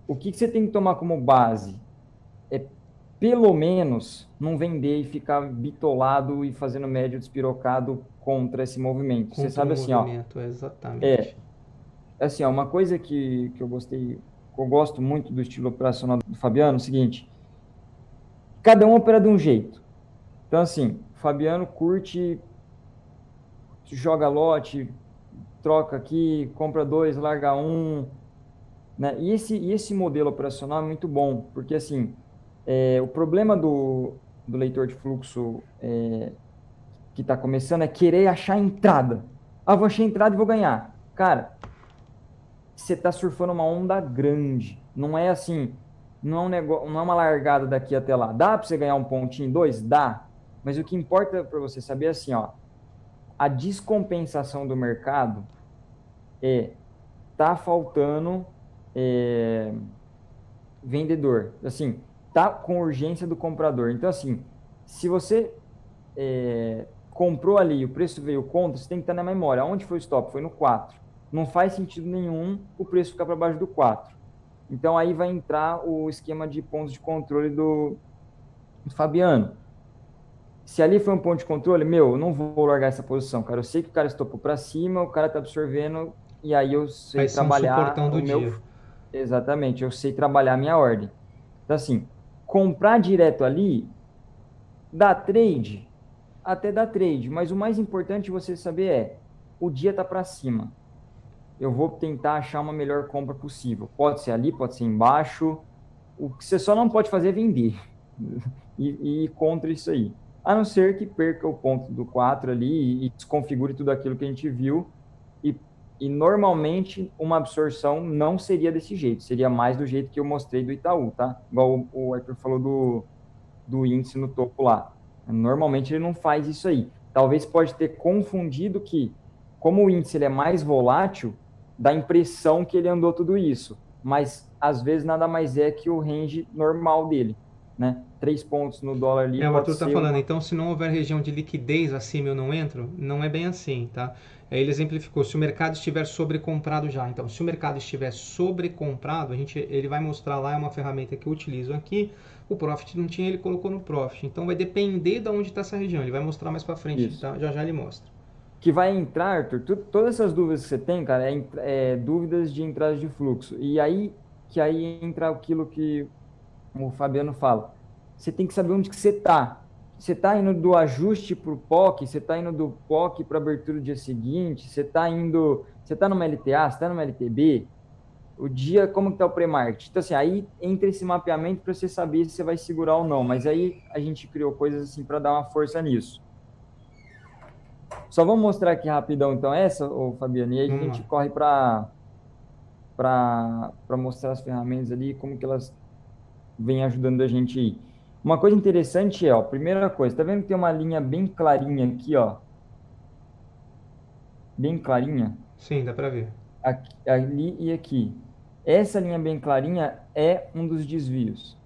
O que você tem que tomar como base? É pelo menos não vender e ficar bitolado e fazendo médio despirocado contra esse movimento. Você Contra o sabe assim, ó, movimento, exatamente. é assim, ó, uma coisa que eu gostei, que eu gosto muito do estilo operacional do Fabiano, é o seguinte, cada um opera de um jeito. Então, assim, o Fabiano curte, joga lote, troca aqui, compra dois, larga um, né? E esse modelo operacional é muito bom, porque, assim, o problema do leitor de fluxo que está começando é querer achar a entrada. Ah, vou achar a entrada e vou ganhar. Cara, você está surfando uma onda grande. Não é assim, não é um negócio, não é uma largada daqui até lá. Dá para você ganhar um pontinho, dois? Dá. Mas o que importa para você saber é assim, ó, a descompensação do mercado tá faltando é, vendedor. Assim, tá com urgência do comprador. Então, assim, se você comprou ali, o preço veio contra, você tem que estar na memória. Onde foi o stop? Foi no 4. Não faz sentido nenhum o preço ficar para baixo do 4. Então aí vai entrar o esquema de pontos de controle do Fabiano. Se ali foi um ponto de controle, meu, eu não vou largar essa posição, cara. Eu sei que o cara estopou para cima, o cara tá absorvendo, e aí eu sei Vai ser um suportão trabalhar o do meu. dia. Exatamente, eu sei trabalhar a minha ordem. Então, assim, comprar direto ali dá trade, até dá trade, mas o mais importante você saber o dia tá para cima. Eu vou tentar achar uma melhor compra possível. Pode ser ali, pode ser embaixo. O que você só não pode fazer é vender e ir contra isso aí. A não ser que perca o ponto do 4 ali e desconfigure tudo aquilo que a gente viu. E, e normalmente uma absorção não seria desse jeito, seria mais do jeito que eu mostrei do Itaú, tá? Igual o Arthur falou do índice no topo lá. Normalmente ele não faz isso aí. Talvez pode ter confundido que, como o índice ele é mais volátil, dá a impressão que ele andou tudo isso. Mas às vezes nada mais é que o range normal dele, né? 3 pontos no dólar ali O pode Arthur está ser falando, uma. então se não houver região de liquidez acima eu não entro, não é bem assim, tá? Ele exemplificou, se o mercado estiver sobrecomprado já. Então, se o mercado estiver sobrecomprado, ele vai mostrar lá, é uma ferramenta que eu utilizo aqui, o Profit não tinha, ele colocou no Profit. Então, vai depender de onde está essa região, ele vai mostrar mais para frente, Isso. tá? Já já ele mostra. Que vai entrar, Arthur, todas essas dúvidas que você tem, cara, dúvidas de entrada de fluxo. E aí entra aquilo que o Fabiano fala. Você tem que saber onde que você está. Você está indo do ajuste para o POC, você está indo do POC para a abertura do dia seguinte, você está numa LTA, você está numa LTB, o dia, como que está o pré-market? Então, assim, aí entra esse mapeamento para você saber se você vai segurar ou não, mas aí a gente criou coisas assim para dar uma força nisso. Só vamos mostrar aqui rapidão, então, ô Fabiano, e aí a Vamos gente lá. corre para mostrar as ferramentas ali, como que elas vêm ajudando a gente aí. Uma coisa interessante é, ó, primeira coisa, tá vendo que tem uma linha bem clarinha aqui, ó, bem clarinha, Sim, dá para ver. aqui, ali e aqui. Essa linha bem clarinha é um dos desvios.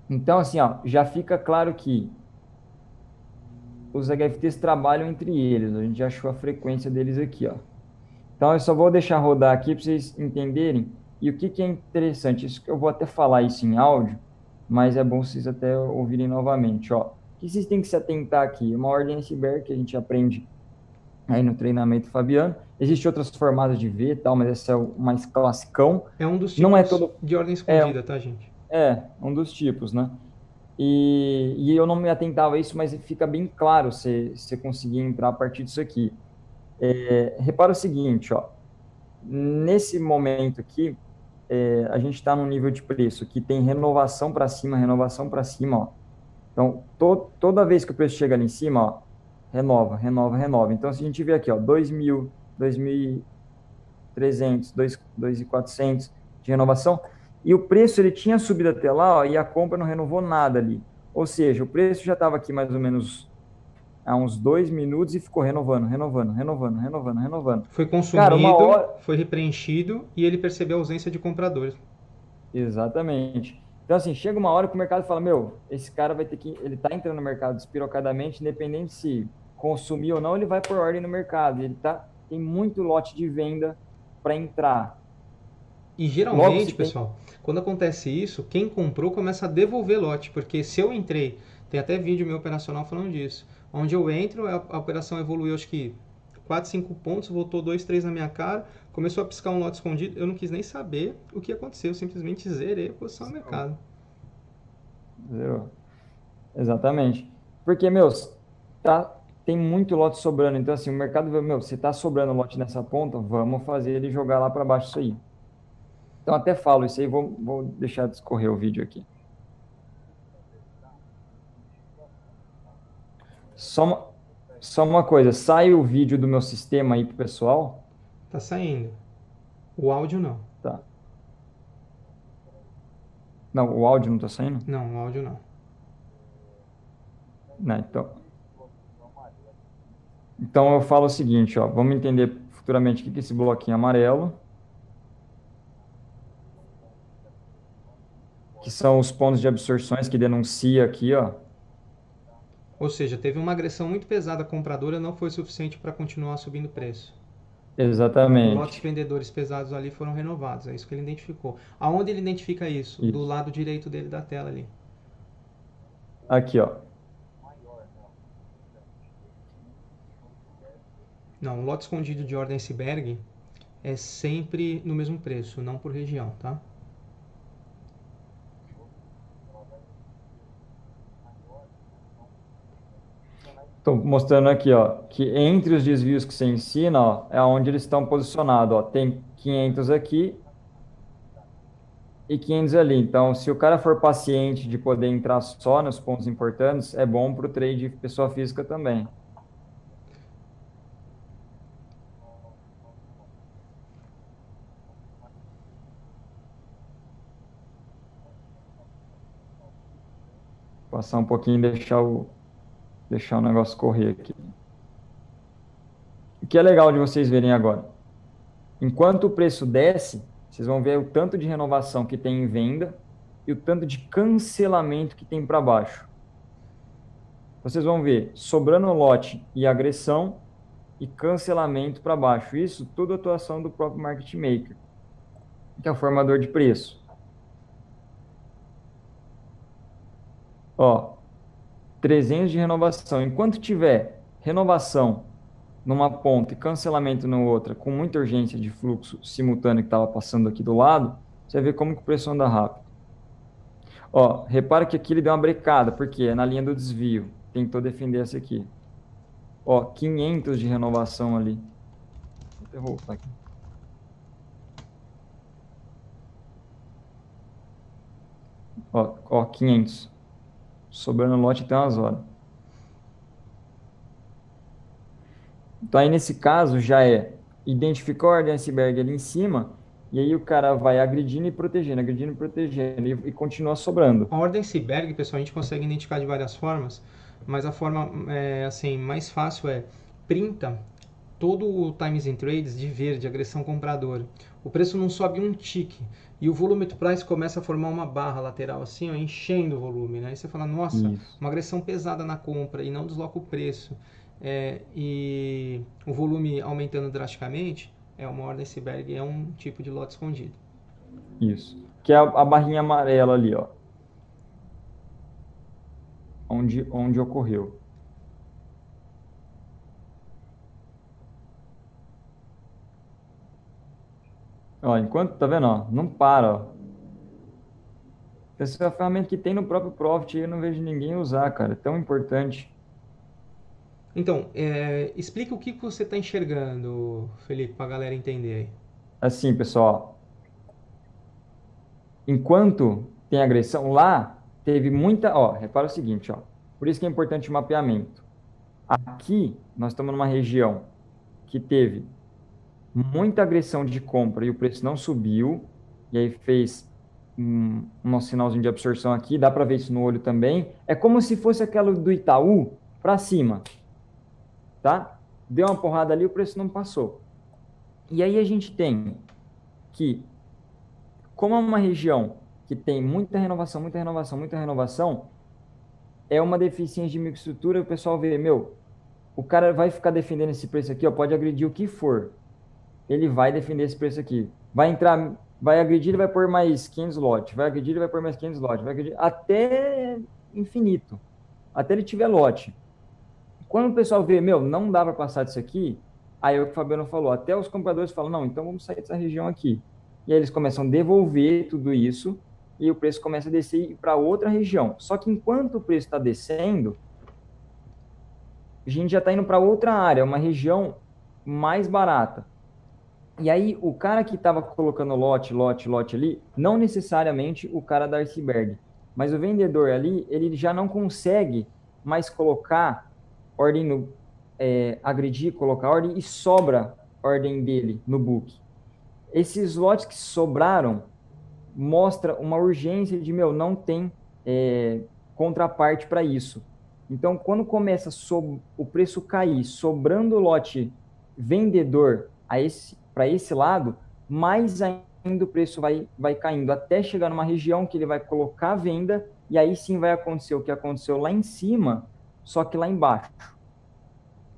Então, assim, ó, já fica claro que os HFTs trabalham entre eles. A gente já achou a frequência deles aqui, ó. Então, eu só vou deixar rodar aqui para vocês entenderem. E o que que é interessante? Isso que eu vou até falar isso em áudio, mas é bom vocês até ouvirem novamente, ó. O que vocês têm que se atentar aqui? Uma ordem iceberg que a gente aprende aí no treinamento Fabiano. Existem outros formatos de V e tal, mas esse é o mais classicão. É um dos Não é tipos todo... de ordem É, escondida, tá, gente? um dos tipos, né? E eu não me atentava a isso, mas fica bem claro se você conseguir entrar a partir disso aqui. Repara o seguinte, ó. Nesse momento aqui, a gente está num nível de preço que tem renovação para cima, ó. Então, toda vez que o preço chega ali em cima, ó, renova, renova, renova. Então, se a gente vê aqui, ó, 2.000, 2.300, 2.400 de renovação, e o preço ele tinha subido até lá, ó, e a compra não renovou nada ali. Ou seja, o preço já estava aqui mais ou menos há uns 2 minutos e ficou renovando, renovando, renovando, renovando, renovando. Foi Cara, uma consumido, hora. foi repreenchido e ele percebeu a ausência de compradores. Exatamente. Então, assim, chega uma hora que o mercado fala: meu, esse cara vai ter que. Ele tá entrando no mercado despirocadamente, independente se consumir ou não, ele vai por ordem no mercado. Ele tem muito lote de venda para entrar. E Logo, se geralmente, tem. pessoal, quando acontece isso, quem comprou começa a devolver lote, porque se eu entrei, tem até vídeo meu operacional falando disso, onde eu entro, a operação evoluiu acho que 4, 5 pontos, voltou 2, 3 na minha cara, começou a piscar um lote escondido, eu não quis nem saber o que aconteceu, eu simplesmente zerei a posição no mercado. Zero. Exatamente. Porque, meus, tem muito lote sobrando. Então, assim, o mercado vê: meu, se tá sobrando lote nessa ponta, vamos fazer ele jogar lá para baixo isso aí. Então, até falo isso aí, vou deixar discorrer o vídeo aqui. Só uma coisa, sai o vídeo do meu sistema aí pro pessoal? Tá saindo. O áudio não. Tá. Não, o áudio não tá saindo? Não, o áudio não. Não, então eu falo o seguinte, ó, vamos entender futuramente o que que é esse bloquinho amarelo, que são os pontos de absorções que denuncia aqui, ó. Ou seja, teve uma agressão muito pesada compradora, não foi suficiente para continuar subindo o preço. Lotes Exatamente. vendedores pesados ali foram renovados, é isso que ele identificou. Aonde ele identifica isso? Do Isso. lado direito dele da tela ali. Aqui, ó. Não, o lote escondido de ordem iceberg é sempre no mesmo preço, não por região, tá? Estou mostrando aqui, ó, que entre os desvios que você ensina, ó, é onde eles estão posicionados, ó. Tem 500 aqui e 500 ali. Então, se o cara for paciente de poder entrar só nos pontos importantes, é bom para o trade pessoa física também. Passar um pouquinho e deixar o negócio correr aqui. O que é legal de vocês verem agora? Enquanto o preço desce, vocês vão ver o tanto de renovação que tem em venda e o tanto de cancelamento que tem para baixo. Vocês vão ver sobrando lote e agressão e cancelamento para baixo. Isso tudo atuação do próprio market maker, que é o formador de preço. Ó, 300 de renovação. Enquanto tiver renovação numa ponta e cancelamento na outra, com muita urgência de fluxo simultâneo que estava passando aqui do lado, você vai ver como que o preço anda rápido. Ó, repara que aqui ele deu uma brecada, porque é na linha do desvio. Tentou defender essa aqui. Ó, 500 de renovação ali. Vou até voltar aqui. Ó, 500. Sobrando lote até umas horas. Então aí nesse caso já identificou a ordem iceberg ali em cima, e aí o cara vai agredindo e protegendo, e continua sobrando. A ordem iceberg, pessoal, a gente consegue identificar de várias formas, mas a forma assim mais fácil é printa todo o Times in Trades de verde, agressão compradora. O preço não sobe um tique. E o volume to price começa a formar uma barra lateral assim, ó, enchendo o volume. Né? Aí você fala, nossa, Isso. uma agressão pesada na compra e não desloca o preço. E o volume aumentando drasticamente, uma ordem iceberg, é um tipo de lote escondido. Isso. Que é a barrinha amarela ali, ó. Onde ocorreu. Ó, enquanto, tá vendo, ó, não para, ó. Essa é a ferramenta que tem no próprio Profit e eu não vejo ninguém usar, cara. É tão importante. Então, explica o que você está enxergando, Felipe, para a galera entender aí. Assim, pessoal, enquanto tem agressão lá, teve muita, ó, repara o seguinte, ó. Por isso que é importante o mapeamento. Aqui, nós estamos numa região que teve muita agressão de compra e o preço não subiu, e aí fez um sinalzinho de absorção aqui, dá para ver isso no olho também. É como se fosse aquela do Itaú para cima, tá? Deu uma porrada ali, o preço não passou. E aí a gente tem que, como é uma região que tem muita renovação, muita renovação, muita renovação, é uma deficiência de microestrutura, o pessoal vê, meu, o cara vai ficar defendendo esse preço aqui, ó, pode agredir o que for. Ele vai defender esse preço aqui. Vai entrar, vai agredir, ele vai pôr mais 500 lotes, vai agredir, ele vai pôr mais 500 lotes, vai agredir até infinito, até ele tiver lote. Quando o pessoal vê, meu, não dá para passar disso aqui, aí é o que o Fabiano falou, até os compradores falam, não, então vamos sair dessa região aqui. E aí eles começam a devolver tudo isso e o preço começa a descer para outra região. Só que enquanto o preço está descendo, a gente já está indo para outra área, uma região mais barata. E aí, o cara que estava colocando lote, lote, lote ali, não necessariamente o cara da iceberg, mas o vendedor ali, ele já não consegue mais colocar ordem no, agredir, colocar ordem e sobra ordem dele no book. Esses lotes que sobraram mostra uma urgência de, meu, não tem contraparte para isso. Então, quando começa o preço cair, sobrando lote vendedor para esse lado, mais ainda o preço vai caindo, até chegar numa região que ele vai colocar a venda, e aí sim vai acontecer o que aconteceu lá em cima, só que lá embaixo.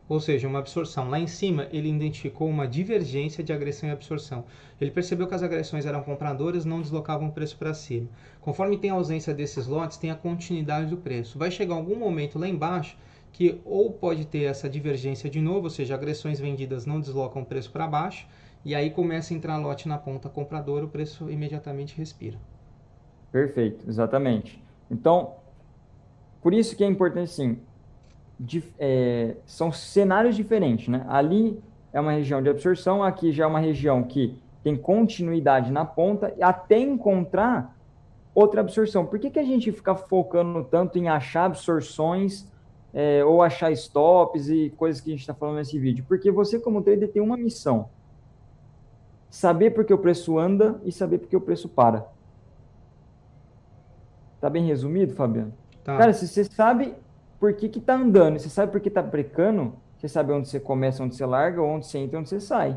Ou seja, uma absorção. Lá em cima, ele identificou uma divergência de agressão e absorção. Ele percebeu que as agressões eram compradoras, não deslocavam o preço para cima. Conforme tem a ausência desses lotes, tem a continuidade do preço. Vai chegar algum momento lá embaixo que ou pode ter essa divergência de novo, ou seja, agressões vendidas não deslocam o preço para baixo, e aí começa a entrar lote na ponta compradora, o preço imediatamente respira. Perfeito, exatamente. Então, por isso que é importante, sim, são cenários diferentes, né? Ali é uma região de absorção, aqui já é uma região que tem continuidade na ponta, até encontrar outra absorção. Por que que a gente fica focando tanto em achar absorções, ou achar stops e coisas que a gente está falando nesse vídeo? Porque você, como trader, tem uma missão: saber por que o preço anda e saber por que o preço para. Tá bem resumido, Fabiano? Tá? Cara, se você sabe por que que tá andando, você sabe por que tá brecando, você sabe onde você começa, onde você larga, onde você entra, onde você sai.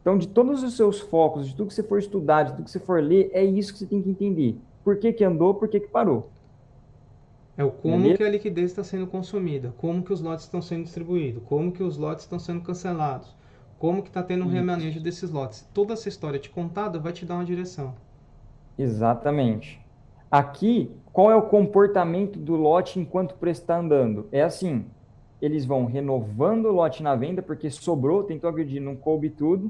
Então, de todos os seus focos, de tudo que você for estudar, de tudo que você for ler, é isso que você tem que entender. Por que que andou, por que que parou. É o como Beleza? que a liquidez está sendo consumida, como que os lotes estão sendo distribuídos, como que os lotes estão sendo cancelados, como que está tendo um remanejo Isso. desses lotes. Toda essa história te contada vai te dar uma direção. Exatamente. Aqui, qual é o comportamento do lote enquanto o preço está andando? É assim, eles vão renovando o lote na venda, porque sobrou, tentou agredir, não coube tudo,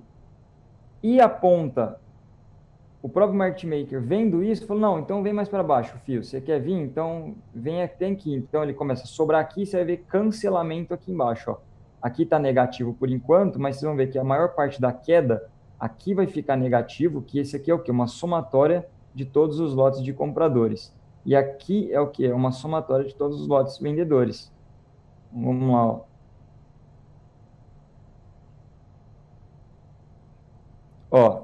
e a ponta, o próprio market maker, vendo isso, falou, não, então vem mais para baixo, fio, você quer vir? Então vem até aqui. Então ele começa a sobrar aqui, você vai ver cancelamento aqui embaixo, ó. Aqui está negativo por enquanto, mas vocês vão ver que a maior parte da queda aqui vai ficar negativo, que esse aqui é o quê? Uma somatória de todos os lotes de compradores. E aqui é o quê? É uma somatória de todos os lotes vendedores. Vamos lá, ó. Ó,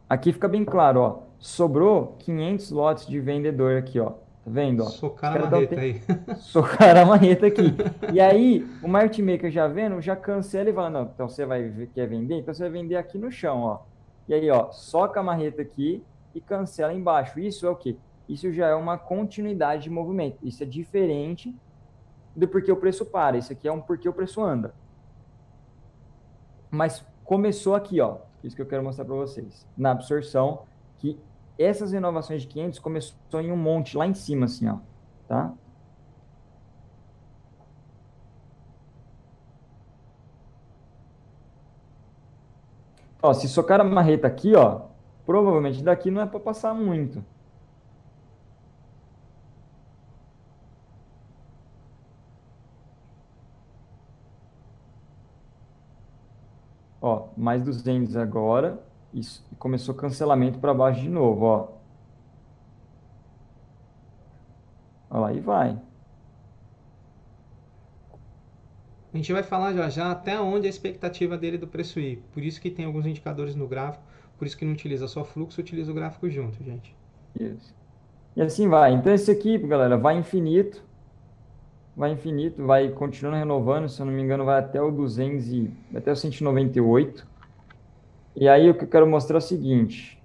aqui fica bem claro, ó. Sobrou 500 lotes de vendedor aqui, ó. Tá vendo, ó? Os Socar a caras estão marreta aí. socar a marreta aqui. E aí, o market maker já vendo, já cancela e fala, não, então você quer vender? Então você vai vender aqui no chão, ó. E aí, ó, soca a marreta aqui e cancela embaixo. Isso é o quê? Isso já é uma continuidade de movimento. Isso é diferente do porquê o preço para. Isso aqui é um porquê o preço anda. Mas começou aqui, ó. Isso que eu quero mostrar para vocês. Na absorção, que essas renovações de 500 começou em um monte lá em cima, assim, ó. Tá? Ó, se socar a marreta aqui, ó, provavelmente daqui não é para passar muito. Ó, mais 200 agora. Isso, e começou cancelamento para baixo de novo, ó. Ó lá, e vai. A gente vai falar já já até onde a expectativa dele do preço ir. Por isso que tem alguns indicadores no gráfico, por isso que não utiliza só fluxo, utiliza o gráfico junto, gente. Isso. E assim vai. Então, esse aqui, galera, vai infinito, vai continuando renovando. Se eu não me engano, vai até o 200 vai até o 198. E aí, o que eu quero mostrar é o seguinte.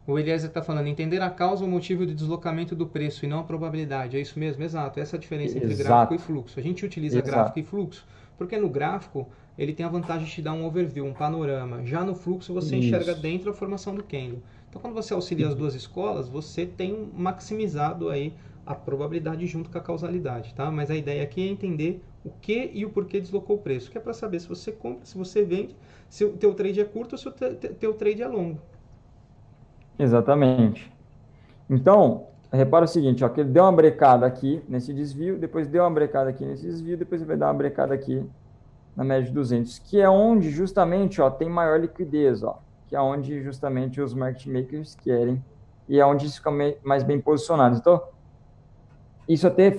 O Eliezer está falando, entender a causa ou motivo de deslocamento do preço e não a probabilidade. É isso mesmo? Exato. Essa é a diferença entre gráfico e Exato, fluxo. A gente utiliza gráfico exato. e fluxo porque no gráfico ele tem a vantagem de te dar um overview, um panorama. Já no fluxo você enxerga Isso. dentro a formação do candle. Então quando você auxilia as duas escolas, você tem maximizado aí a probabilidade junto com a causalidade, tá? Mas a ideia aqui é entender o que e o porquê deslocou o preço, que é para saber se você compra, se você vende, se o teu trade é curto ou se o teu trade é longo. Exatamente. Então, repara o seguinte, ó, que ele deu uma brecada aqui nesse desvio, depois deu uma brecada aqui nesse desvio, depois ele vai dar uma brecada aqui na média de 200, que é onde justamente, ó, tem maior liquidez, ó, que é onde justamente os market makers querem e é onde eles ficam mais bem posicionados. Então, isso até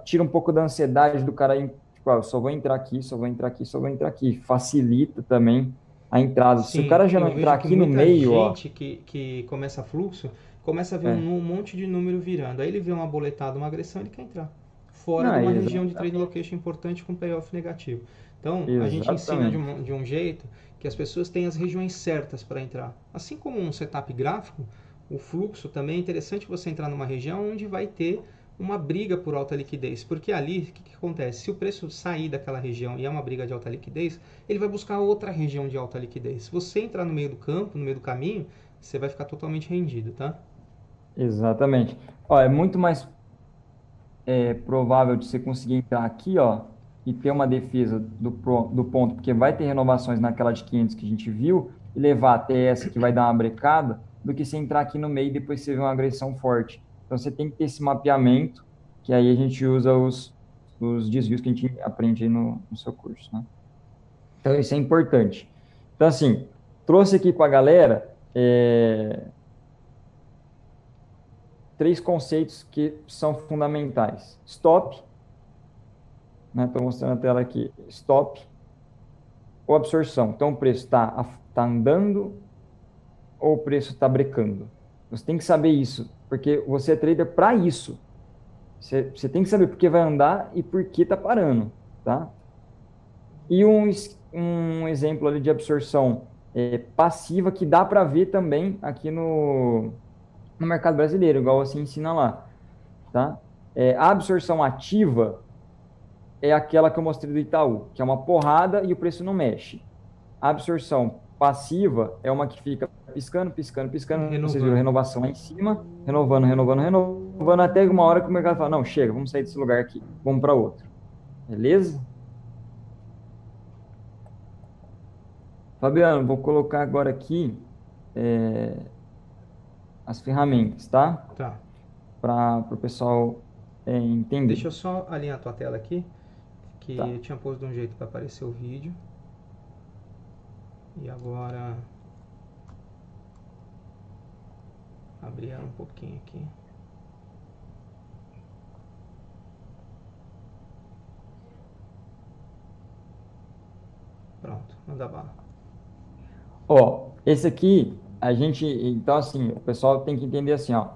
tira um pouco da ansiedade do cara, tipo, ah, eu só vou entrar aqui, só vou entrar aqui, só vou entrar aqui. Facilita também a entrada. Se o Sim, cara já não eu entrar vejo que aqui no muita meio, ó, gente que começa fluxo começa a ver é, um monte de número virando. Aí ele vê uma boletada, uma agressão, ele quer entrar. Fora não, de é uma região de trade exatamente, location importante com payoff negativo. Então, a gente ensina exatamente, de um jeito que as pessoas têm as regiões certas para entrar. Assim como um setup gráfico, o fluxo também é interessante você entrar numa região onde vai ter uma briga por alta liquidez. Porque ali, o que acontece? Se o preço sair daquela região e é uma briga de alta liquidez, ele vai buscar outra região de alta liquidez. Se você entrar no meio do campo, no meio do caminho, você vai ficar totalmente rendido, tá? exatamente. Ó, é muito mais provável de você conseguir entrar aqui, ó, e ter uma defesa do ponto, porque vai ter renovações naquela de 500 que a gente viu, e levar até essa que vai dar uma brecada, do que você entrar aqui no meio e depois você ver uma agressão forte. Então você tem que ter esse mapeamento, que aí a gente usa os desvios que a gente aprende aí no seu curso, né? Então isso é importante. Então, assim, trouxe aqui para a galera três conceitos que são fundamentais. Stop, né? Estou mostrando a tela aqui. Stop ou absorção. Então, o preço tá andando ou o preço está brecando. Você tem que saber isso, porque você é trader para isso. Você tem que saber por que vai andar e por que está parando, tá? E um exemplo ali de absorção passiva que dá para ver também aqui no mercado brasileiro, igual você ensina lá, tá? A absorção ativa é aquela que eu mostrei do Itaú, que é uma porrada e o preço não mexe. A absorção passiva é uma que fica piscando, piscando, piscando. Vocês viram Renovando. renovação lá em cima, renovando, renovando, renovando, até uma hora que o mercado fala: não, chega, vamos sair desse lugar aqui, vamos para outro. Beleza? Fabiano, vou colocar agora aqui as ferramentas, tá? Tá. Para o pessoal Deixa entender. eu só alinhar a tua tela aqui, Tá. que eu tinha posto de um jeito para aparecer o vídeo. E agora abrir ela um pouquinho aqui. Pronto, manda bala. Ó, esse aqui, então assim, o pessoal tem que entender assim, ó,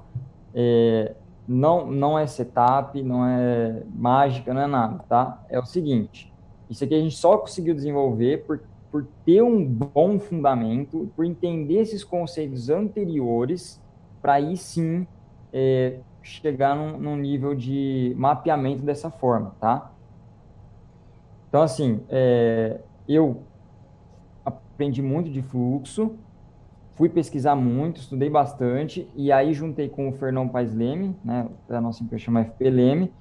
é, não é setup, não é mágica, não é nada, tá? É o seguinte, isso aqui a gente só conseguiu desenvolver por ter um bom fundamento, por entender esses conceitos anteriores, para aí sim chegar num nível de mapeamento dessa forma, tá? Então, assim, eu aprendi muito de fluxo, fui pesquisar muito, estudei bastante, e aí juntei com o Fernão Paes Leme, né, da nossa empresa chama FP Leme,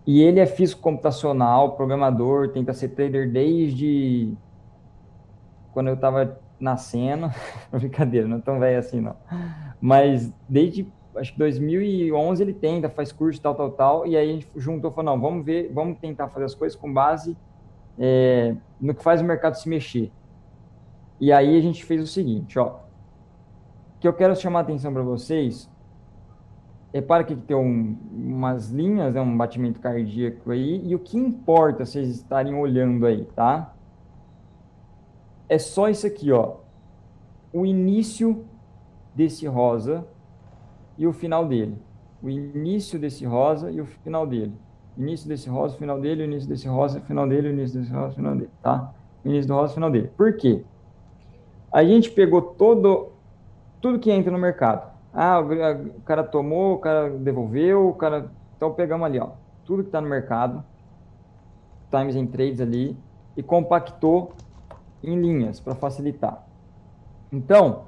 e ele é físico computacional, programador, tenta ser trader desde quando eu estava nascendo, brincadeira, não é tão velho assim não, mas desde, acho que 2011 ele tenta, faz curso, tal, tal, tal, e aí a gente juntou, falou, não, vamos ver, vamos tentar fazer as coisas com base no que faz o mercado se mexer. E aí a gente fez o seguinte, ó, que eu quero chamar a atenção para vocês. Repara que tem umas linhas, né, um batimento cardíaco aí, e o que importa vocês estarem olhando aí, tá? É só isso aqui, ó. O início desse rosa e o final dele. O início desse rosa e o final dele. Início desse rosa, final dele, o início desse rosa, final dele, o início desse rosa, final dele, tá? O início do rosa, final dele. Por quê? A gente pegou tudo que entra no mercado. Ah, o cara tomou, o cara devolveu, o cara. Então pegamos ali, ó, tudo que está no mercado, times and trades ali, e compactou em linhas para facilitar. Então,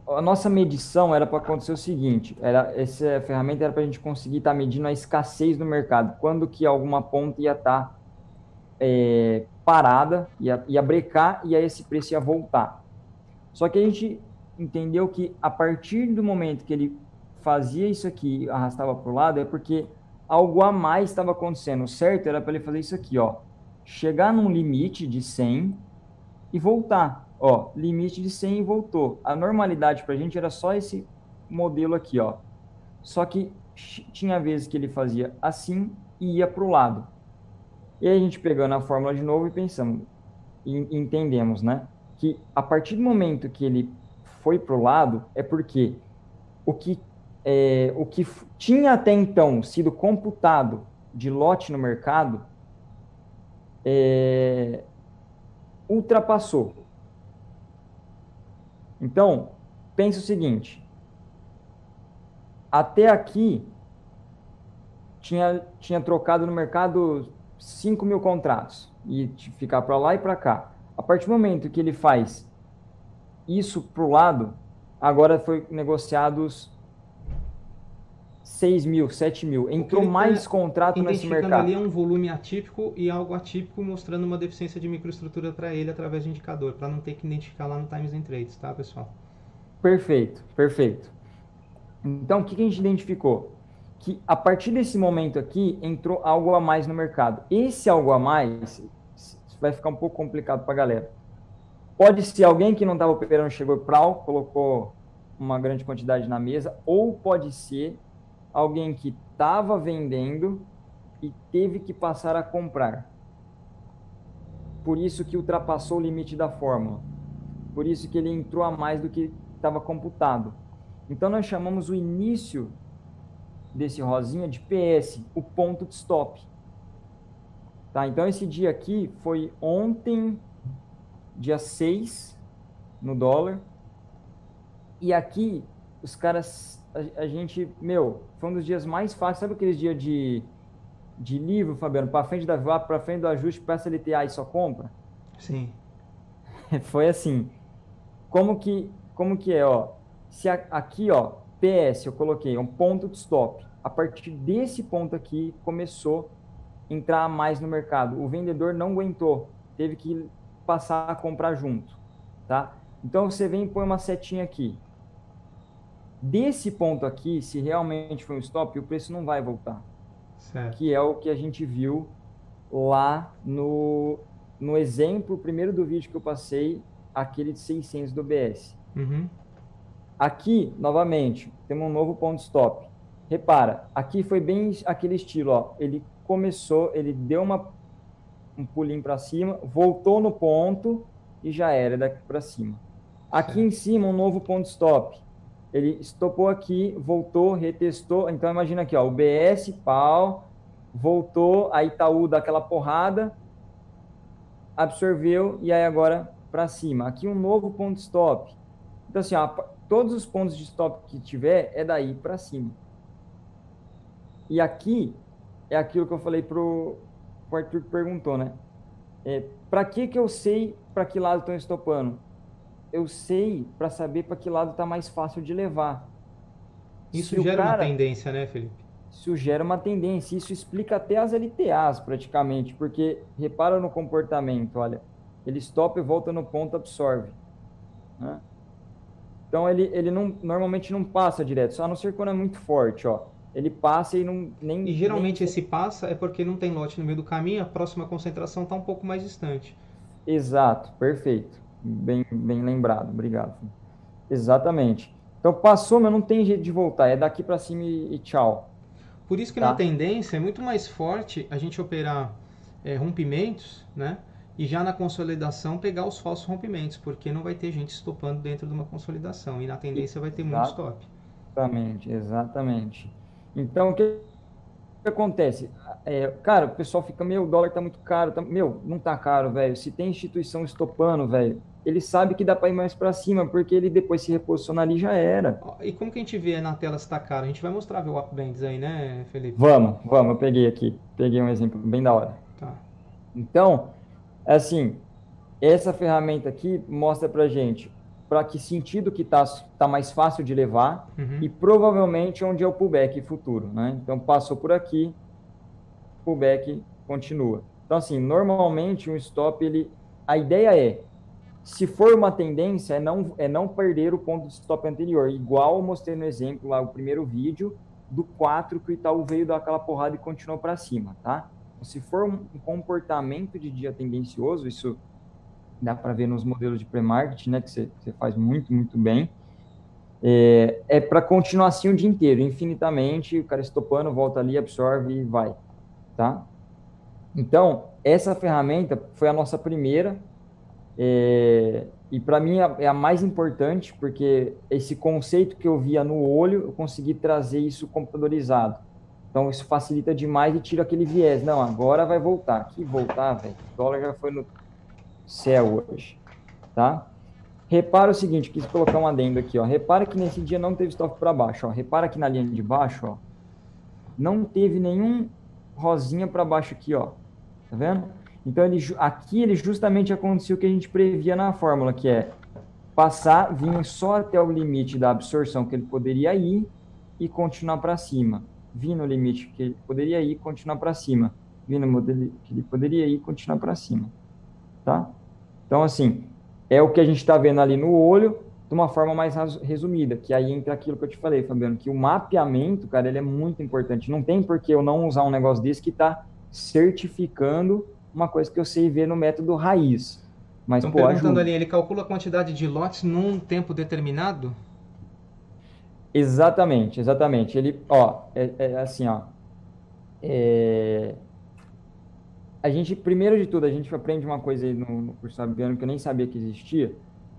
a nossa medição era para acontecer o seguinte: essa ferramenta era para a gente conseguir estar medindo a escassez do mercado, quando que alguma ponta ia estar parada, ia brecar e aí esse preço ia voltar. Só que a gente entendeu que a partir do momento que ele fazia isso aqui, arrastava para o lado, é porque algo a mais estava acontecendo. O certo era para ele fazer isso aqui, ó. Chegar num limite de 100 e voltar. Ó, limite de 100 e voltou. A normalidade para a gente era só esse modelo aqui, ó. Só que tinha vezes que ele fazia assim e ia para o lado. E aí a gente pegando a fórmula de novo e pensamos, e entendemos, né? Que a partir do momento que ele foi para o lado, é porque o que, o que tinha até então sido computado de lote no mercado ultrapassou. Então, pensa o seguinte: até aqui tinha trocado no mercado 5 mil contratos e ficar para lá e para cá. A partir do momento que ele faz isso para o lado, agora foi negociados 6 mil, 7 mil. Entrou mais contrato nesse identificando ali é mercado. um volume atípico e algo atípico, mostrando uma deficiência de microestrutura para ele através de indicador, para não ter que identificar lá no Times and Trades, tá, pessoal? Perfeito, perfeito. Então, o que a gente identificou? Que a partir desse momento aqui, entrou algo a mais no mercado. Esse algo a mais vai ficar um pouco complicado para a galera. Pode ser alguém que não estava operando, chegou para colocou uma grande quantidade na mesa, ou pode ser alguém que estava vendendo e teve que passar a comprar. Por isso que ultrapassou o limite da fórmula. Por isso que ele entrou a mais do que estava computado. Então, nós chamamos o início desse rosinha de PS, o ponto de stop. Tá? Então, esse dia aqui foi ontem, dia 6, no dólar. E aqui, os caras, a gente, foi um dos dias mais fáceis. Sabe aqueles dias de livro, Fabiano? Para frente da VAP, para frente do ajuste, peça LTA e só compra? Sim. Foi assim. Como que é, ó? Se aqui, ó, PS, eu coloquei um ponto de stop. A partir desse ponto aqui, começou a entrar mais no mercado. O vendedor não aguentou, teve que passar a comprar junto, tá? Então, você vem e põe uma setinha aqui. Desse ponto aqui, se realmente foi um stop, o preço não vai voltar. Certo. Que é o que a gente viu lá no exemplo, primeiro do vídeo que eu passei, aquele de 600 do BS. Uhum. Aqui, novamente, temos um novo ponto stop. Repara, aqui foi bem aquele estilo, ó. Ele começou, ele deu um pulinho para cima, voltou no ponto e já era daqui para cima. Aqui Certo. em cima, um novo ponto stop. Ele estopou aqui, voltou, retestou. Então, imagina aqui, ó, o BS, pau, voltou, a Itaú dá aquela porrada, absorveu, e aí agora para cima. Aqui um novo ponto stop. Então, assim, ó, todos os pontos de stop que tiver é daí para cima. E aqui é aquilo que eu falei pro Arthur que perguntou, né? Para que eu sei para que lado estão estopando? Eu sei para saber para que lado está mais fácil de levar. Isso Se o gera uma cara tendência, né, Felipe? sugere uma tendência, isso explica até as LTAs praticamente, porque repara no comportamento, olha, ele estopa e volta no ponto, absorve, né? Então ele não, normalmente não passa direto, só a não ser quando é muito forte, ó. Ele passa e não E nem geralmente esse passa é porque não tem lote no meio do caminho, a próxima concentração está um pouco mais distante. exato, perfeito. Bem lembrado, obrigado. Exatamente. Então passou, mas não tem jeito de voltar, é daqui para cima e tchau, Por isso que na tá? tendência é muito mais forte a gente operar rompimentos, né? E já na consolidação pegar os falsos rompimentos, porque não vai ter gente estopando dentro de uma consolidação. E na tendência vai ter muito stop. Exatamente, exatamente. Então, o que acontece? Cara, o pessoal fica, meu, o dólar tá muito caro. Meu, não tá caro, velho. Se tem instituição estopando, velho, ele sabe que dá para ir mais para cima, porque ele depois se reposiciona ali já era. E como que a gente vê na tela se está caro? A gente vai mostrar ver o upbands aí, né, Felipe? Vamos, eu peguei aqui. Peguei um exemplo bem da hora. Tá. Então, assim, essa ferramenta aqui mostra pra gente para que sentido que tá mais fácil de levar Uhum. e provavelmente onde é o pullback futuro, né? Então, passou por aqui, pullback continua. Então, assim, normalmente um stop, a ideia é, se for uma tendência, é não perder o ponto de stop anterior, igual eu mostrei no exemplo lá, o primeiro vídeo, do 4 que o Itaú veio dar aquela porrada e continuou para cima, tá? Então, se for um comportamento de dia tendencioso, isso dá para ver nos modelos de pré-market, né, que você faz muito bem, para continuar assim o dia inteiro, infinitamente, o cara estopando, volta ali, absorve e vai, tá? Então, essa ferramenta foi a nossa primeira, e para mim é a mais importante, porque esse conceito que eu via no olho, eu consegui trazer isso computadorizado. Então, isso facilita demais e tira aquele viés. Não, agora vai voltar. Que voltar, velho? O dólar já foi no céu hoje, tá? Repara o seguinte, quis colocar um adendo aqui, ó. Repara que nesse dia não teve stop para baixo, ó. Repara que na linha de baixo, ó, não teve nenhum rosinha para baixo aqui, ó. Tá vendo? Então, aqui ele justamente aconteceu o que a gente previa na fórmula, que é passar, vir só até o limite da absorção que ele poderia ir e continuar para cima. Vir no limite que ele poderia ir e continuar para cima. Vir no modelo que ele poderia ir e continuar para cima. Tá? Então, assim, é o que a gente está vendo ali no olho, de uma forma mais resumida, que aí entra aquilo que eu te falei, Fabiano, que o mapeamento, cara, ele é muito importante. Não tem por que eu não usar um negócio desse que está certificando uma coisa que eu sei ver no método raiz. Mas, Estão pô, perguntando ajuda. ali, ele calcula a quantidade de lotes num tempo determinado? Exatamente, exatamente. Ele, ó, é assim, ó. é, a gente, primeiro de tudo, a gente aprende uma coisa aí no curso Fabiano que eu nem sabia que existia,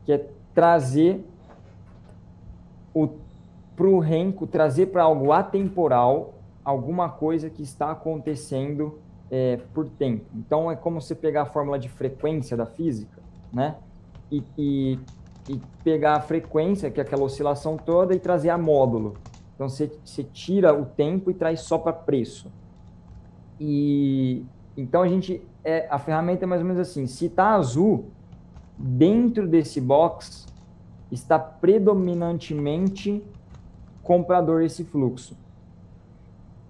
que é trazer para o renco, trazer para algo atemporal alguma coisa que está acontecendo por tempo. Então, é como você pegar a fórmula de frequência da física, né? E, e, e pegar a frequência, que é aquela oscilação toda, e trazer a módulo. Então, você tira o tempo e traz só para preço. E então a ferramenta é mais ou menos assim, se está azul, dentro desse box está predominantemente comprador esse fluxo.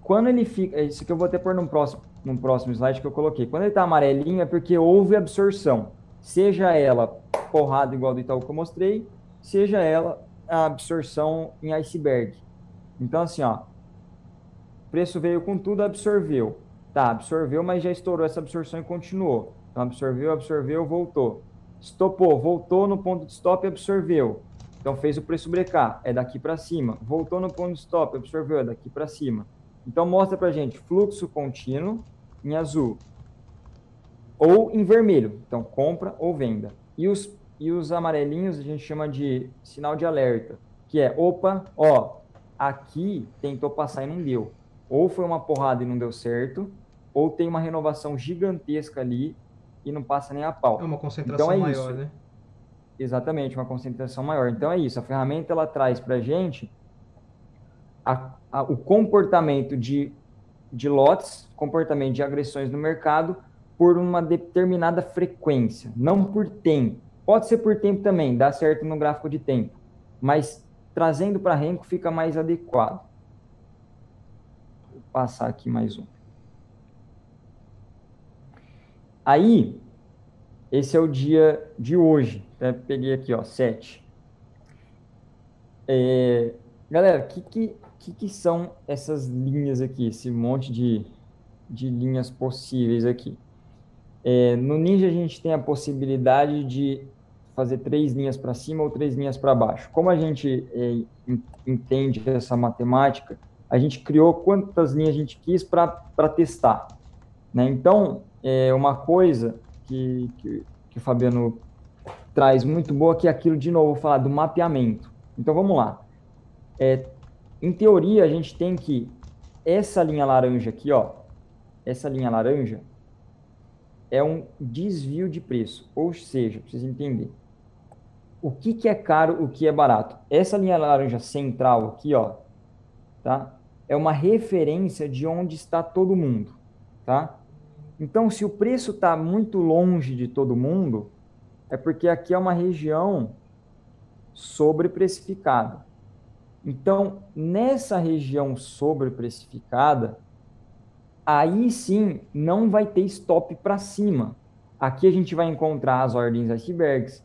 Quando ele fica, isso que eu vou até pôr num próximo slide que eu coloquei. Quando ele está amarelinho é porque houve absorção, seja ela porrada igual do Itaú que eu mostrei, seja ela a absorção em iceberg. Então assim, ó, o preço veio com tudo, absorveu. Tá, absorveu, mas já estourou essa absorção e continuou. Então absorveu, voltou. Estopou, voltou no ponto de stop e absorveu. Então fez o preço brecar, é daqui para cima. Voltou no ponto de stop, absorveu, é daqui para cima. Então mostra para gente fluxo contínuo em azul ou em vermelho. Então compra ou venda. E os amarelinhos a gente chama de sinal de alerta, que é, opa, ó, aqui tentou passar e não deu. Ou foi uma porrada e não deu certo, ou tem uma renovação gigantesca ali e não passa nem a É pau. uma Então concentração é maior, isso, né? exatamente, uma concentração maior. Então é isso, a ferramenta ela traz para a gente o comportamento de lotes, comportamento de agressões no mercado por uma determinada frequência, não por tempo. Pode ser por tempo também, dá certo no gráfico de tempo, mas trazendo para Renko fica mais adequado. Vou passar aqui mais um. Aí, esse é o dia de hoje. Até peguei aqui, ó, 7. Galera, o que são essas linhas aqui? Esse monte de linhas possíveis aqui. No Ninja, a gente tem a possibilidade de fazer 3 linhas para cima ou 3 linhas para baixo. Como a gente entende essa matemática, a gente criou quantas linhas a gente quis para testar. Né? Então, uma coisa que o Fabiano traz muito boa, que é aquilo, de novo, vou falar do mapeamento. Então, vamos lá. Em teoria, a gente tem que essa linha laranja aqui, ó, essa linha laranja é um desvio de preço, ou seja, precisa entender o que é caro, o que é barato. Essa linha laranja central aqui, ó, tá? É uma referência de onde está todo mundo, tá? Então, se o preço está muito longe de todo mundo, é porque aqui é uma região sobreprecificada. Então, nessa região sobreprecificada, aí sim não vai ter stop para cima. Aqui a gente vai encontrar as ordens icebergs,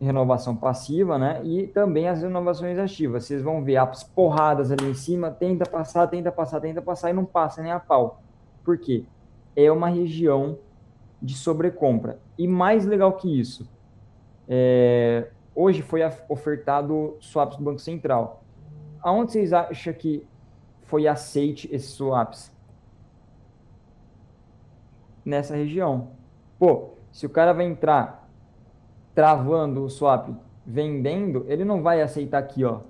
renovação passiva, né? E também as renovações ativas. Vocês vão ver as porradas ali em cima, tenta passar, tenta passar, tenta passar e não passa nem a pau. Por quê? É uma região de sobrecompra. E mais legal que isso, hoje foi ofertado swaps do Banco Central. Aonde vocês acham que foi aceite esses swaps? Nessa região. Pô, se o cara vai entrar travando o swap vendendo, ele não vai aceitar aqui, ó.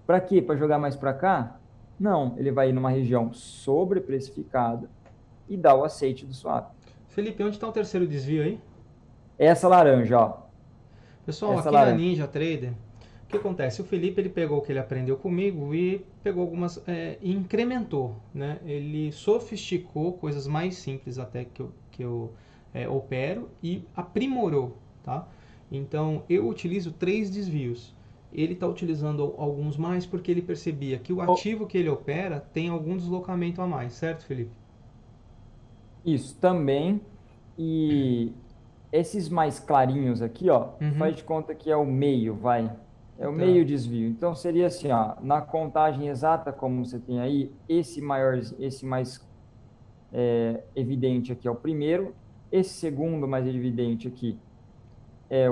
Para quê? Para jogar mais para cá? Não, ele vai ir numa região sobreprecificada e dar o aceite do swap. Felipe, onde está o terceiro desvio aí? Essa laranja, ó. Pessoal, Essa aqui na laranja. Ninja Trader, o que acontece? O Felipe ele pegou o que ele aprendeu comigo e pegou algumas e incrementou, né? Ele sofisticou coisas mais simples até que eu opero e aprimorou, tá? Então eu utilizo 3 desvios. Ele está utilizando alguns mais porque ele percebia que o Oh, ativo que ele opera tem algum deslocamento a mais, certo, Felipe? isso também. E esses mais clarinhos aqui, ó, Uhum. faz de conta que é o meio, vai. É o Tá. meio desvio. Então seria assim, ó, na contagem exata, como você tem aí, esse maior, esse mais evidente aqui é o primeiro, esse segundo mais evidente aqui é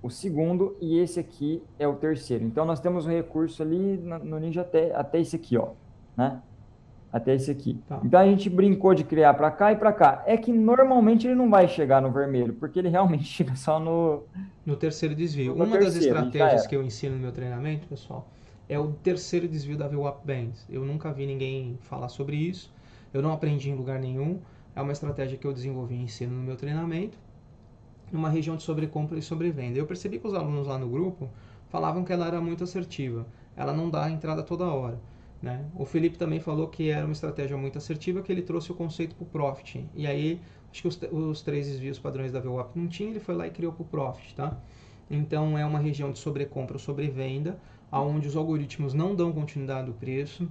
o segundo e esse aqui é o terceiro. Então nós temos um recurso ali no Ninja até esse aqui, ó, né? Até esse aqui. Tá. Então a gente brincou de criar para cá e para cá. É que normalmente ele não vai chegar no vermelho, porque ele realmente chega só No terceiro desvio. no Uma das terceiro e já estratégias era. que eu ensino no meu treinamento, pessoal, é o terceiro desvio da VWAP Bands. Eu nunca vi ninguém falar sobre isso. Eu não aprendi em lugar nenhum. É uma estratégia que eu desenvolvi e ensino no meu treinamento, numa região de sobrecompra e sobrevenda. Eu percebi que os alunos lá no grupo falavam que ela era muito assertiva. Ela não dá a entrada toda hora. Né? O Felipe também falou que era uma estratégia muito assertiva, que ele trouxe o conceito para o Profit. E aí, acho que os 3 desvios padrões da VWAP não tinha, ele foi lá e criou para o Profit. Tá? Então, é uma região de sobrecompra ou sobrevenda, onde os algoritmos não dão continuidade do preço.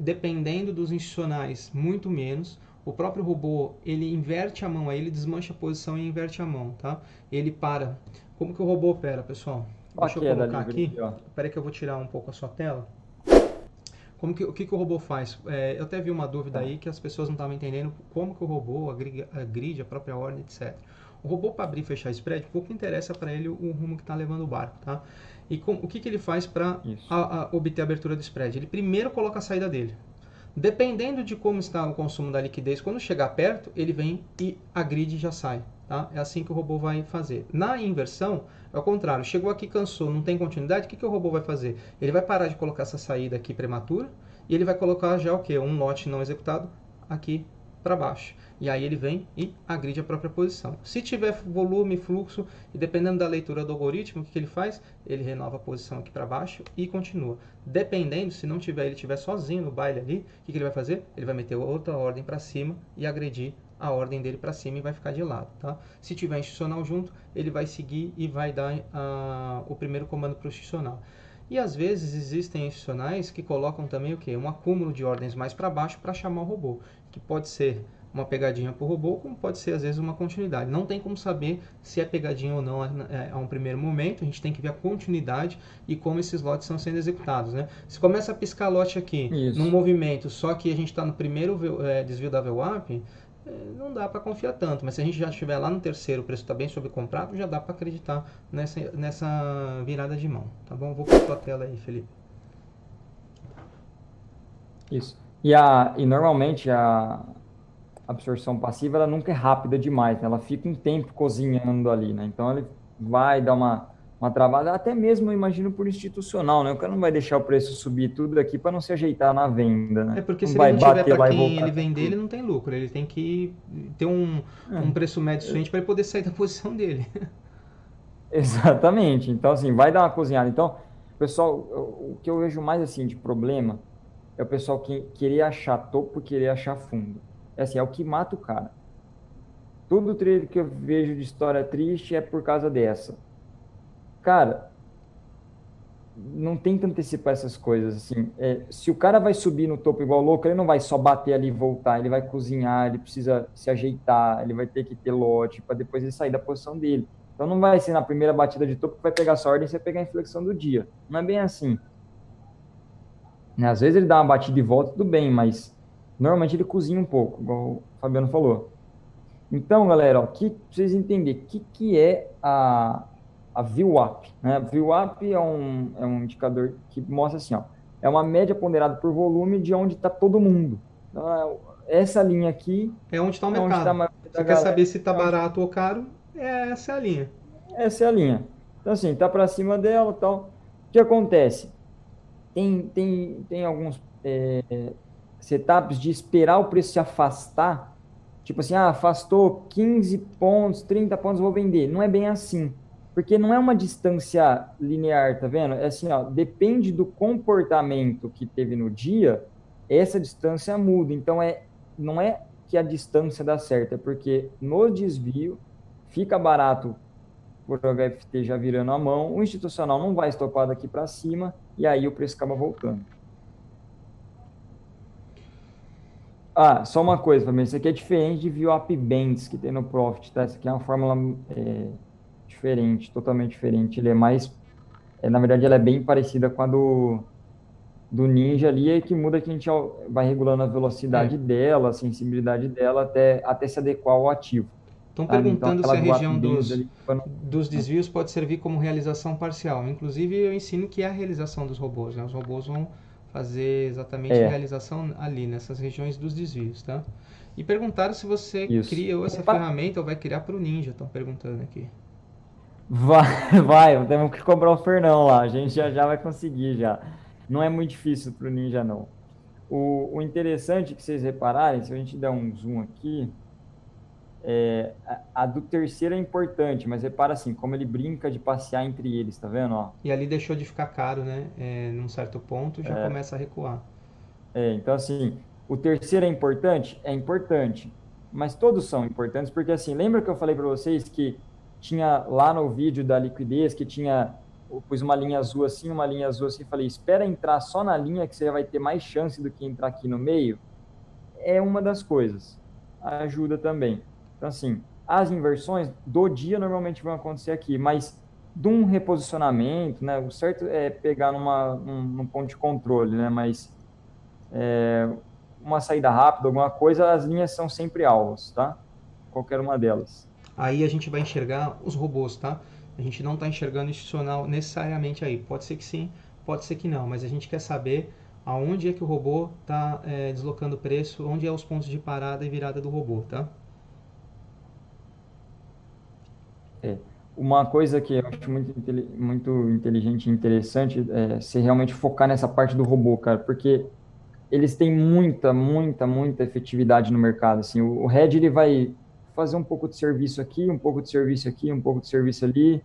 Dependendo dos institucionais, muito menos. O próprio robô, ele inverte a mão, aí ele desmancha a posição e inverte a mão, tá? Ele para. Como que o robô opera, pessoal? Ó a Deixa eu queda colocar livre aqui. aqui, ó. Espera que eu vou tirar um pouco a sua tela. O que o robô faz? Eu até vi uma dúvida Tá. aí que as pessoas não estavam entendendo como que o robô, a grid, a própria ordem, etc. O robô, para abrir e fechar spread, pouco interessa para ele o rumo que está levando o barco, tá? E o que ele faz para Isso. obter a abertura do spread? Ele primeiro coloca a saída dele. Dependendo de como está o consumo da liquidez, quando chegar perto, ele vem e a grid já sai. Tá? É assim que o robô vai fazer. Na inversão, é o contrário. Chegou aqui, cansou, não tem continuidade, o que o robô vai fazer? Ele vai parar de colocar essa saída aqui prematura e ele vai colocar já o quê? Um lote não executado aqui para baixo. E aí ele vem e agride a própria posição. Se tiver volume, fluxo, e dependendo da leitura do algoritmo, o que ele faz? Ele renova a posição aqui para baixo e continua. Dependendo, se não tiver, ele estiver sozinho no baile ali, o que ele vai fazer? Ele vai meter outra ordem para cima e agredir a ordem dele para cima e vai ficar de lado. Tá? Se tiver institucional junto, ele vai seguir e vai dar o primeiro comando para o institucional. E às vezes existem institucionais que colocam também o quê? Um acúmulo de ordens mais para baixo para chamar o robô, que pode ser uma pegadinha para o robô, como pode ser às vezes uma continuidade. Não tem como saber se é pegadinha ou não a um primeiro momento, a gente tem que ver a continuidade e como esses lotes estão sendo executados. Né? Se começa a piscar lote aqui num movimento, só que a gente está no primeiro desvio da VWAP, não dá para confiar tanto, mas se a gente já estiver lá no terceiro, o preço está bem sobrecomprado, já dá para acreditar nessa virada de mão, tá bom? Vou para a tela aí, Felipe. Isso. E normalmente a absorção passiva ela nunca é rápida demais, né? Ela fica um tempo cozinhando ali, né? Então ele vai dar uma travada, até mesmo eu imagino por institucional, né? O cara não vai deixar o preço subir tudo aqui para não se ajeitar na venda, né? É porque não se vai ele não tiver bater para lá e quem voltar ele vender, tudo. ele não tem lucro. Ele tem que ter um preço médio suficiente para ele poder sair da posição dele. Exatamente. Então, assim, vai dar uma cozinhada. Então, pessoal, o que eu vejo mais, assim, de problema é o pessoal que querer achar topo, querer achar fundo. É assim, é o que mata o cara. Todo trade que eu vejo de história triste é por causa dessa. Cara, não tem que antecipar essas coisas, assim. Se o cara vai subir no topo igual louco, ele não vai só bater ali e voltar, ele vai cozinhar, ele precisa se ajeitar, ele vai ter que ter lote para depois ele sair da posição dele. Então não vai ser na primeira batida de topo que vai pegar sua ordem e você vai pegar a inflexão do dia. Não é bem assim. Às vezes ele dá uma batida e volta, tudo bem, mas normalmente ele cozinha um pouco, igual o Fabiano falou. Então, galera, ó, pra vocês entenderem, o que é a VWAP, né? A VWAP é um indicador que mostra assim, ó, é uma média ponderada por volume de onde está todo mundo. Então, essa linha aqui é onde está o é onde está a mercado. maioria da Você quer galera. saber se está barato ou caro? Essa é a linha. Essa é a linha. Então, assim, tá para cima dela e tal. O que acontece? Tem alguns setups de esperar o preço se afastar. Tipo assim, afastou 15 pontos, 30 pontos, vou vender. Não é bem assim. Porque não é uma distância linear, tá vendo? É assim, ó, depende do comportamento que teve no dia, essa distância muda. Então, não é que a distância dá certo, é porque no desvio fica barato por HFT já virando a mão, o institucional não vai estopar daqui para cima, e aí o preço acaba voltando. Só uma coisa, Fabiano, isso aqui é diferente de VWAP Bands que tem no Profit, tá? Isso aqui é uma fórmula diferente, totalmente diferente. Ele é mais, na verdade, ela é bem parecida com a do Ninja ali, é que muda que a gente vai regulando a velocidade dela, a sensibilidade dela, até se adequar ao ativo. Estão perguntando então, se a região dos desvios pode servir como realização parcial. Inclusive, eu ensino que é a realização dos robôs. Né? Os robôs vão fazer exatamente a realização ali, nessas regiões dos desvios. Tá? E perguntaram se você criou essa ferramenta ou vai criar para o Ninja. Estão perguntando aqui. Vai, temos que cobrar o Fernão lá. A gente já vai conseguir já. Não é muito difícil para o Ninja, não. O interessante que vocês repararem, se a gente der um zoom aqui, a do terceiro é importante, mas repara assim, como ele brinca de passear entre eles, tá vendo? Ó? E ali deixou de ficar caro, né? Num certo ponto já começa a recuar. Então assim, o terceiro é importante? É importante, mas todos são importantes, porque assim, lembra que eu falei para vocês que tinha lá no vídeo da liquidez, que eu pus uma linha azul assim, falei, espera entrar só na linha que você vai ter mais chance do que entrar aqui no meio? É uma das coisas, ajuda também. Então, assim, as inversões do dia normalmente vão acontecer aqui, mas de um reposicionamento, né? O certo é pegar num ponto de controle, né? Mas uma saída rápida, alguma coisa, as linhas são sempre alvos, tá? Qualquer uma delas. Aí a gente vai enxergar os robôs, tá? A gente não está enxergando institucional necessariamente aí. Pode ser que sim, pode ser que não, mas a gente quer saber aonde é que o robô está deslocando o preço, onde é os pontos de parada e virada do robô, tá? É. Uma coisa que eu acho muito inteligente e interessante é você realmente focar nessa parte do robô, cara, porque eles têm muita efetividade no mercado. Assim, o Red ele vai fazer um pouco de serviço aqui, um pouco de serviço aqui, um pouco de serviço ali,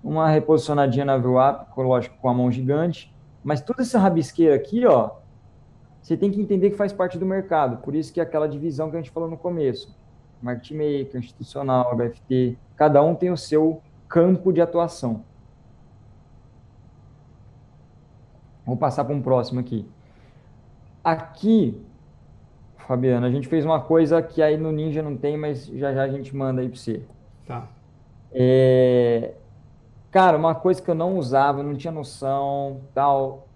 uma reposicionadinha na VWAP, lógico, com a mão gigante, mas toda essa rabisqueira aqui, ó, você tem que entender que faz parte do mercado. Por isso que é aquela divisão que a gente falou no começo, market maker, institucional, HFT, cada um tem o seu campo de atuação. Vou passar para um próximo aqui. Aqui, Fabiano, a gente fez uma coisa que aí no Ninja não tem, mas já já a gente manda aí para você. Tá. É, cara, uma coisa que eu não usava, não tinha noção, tal,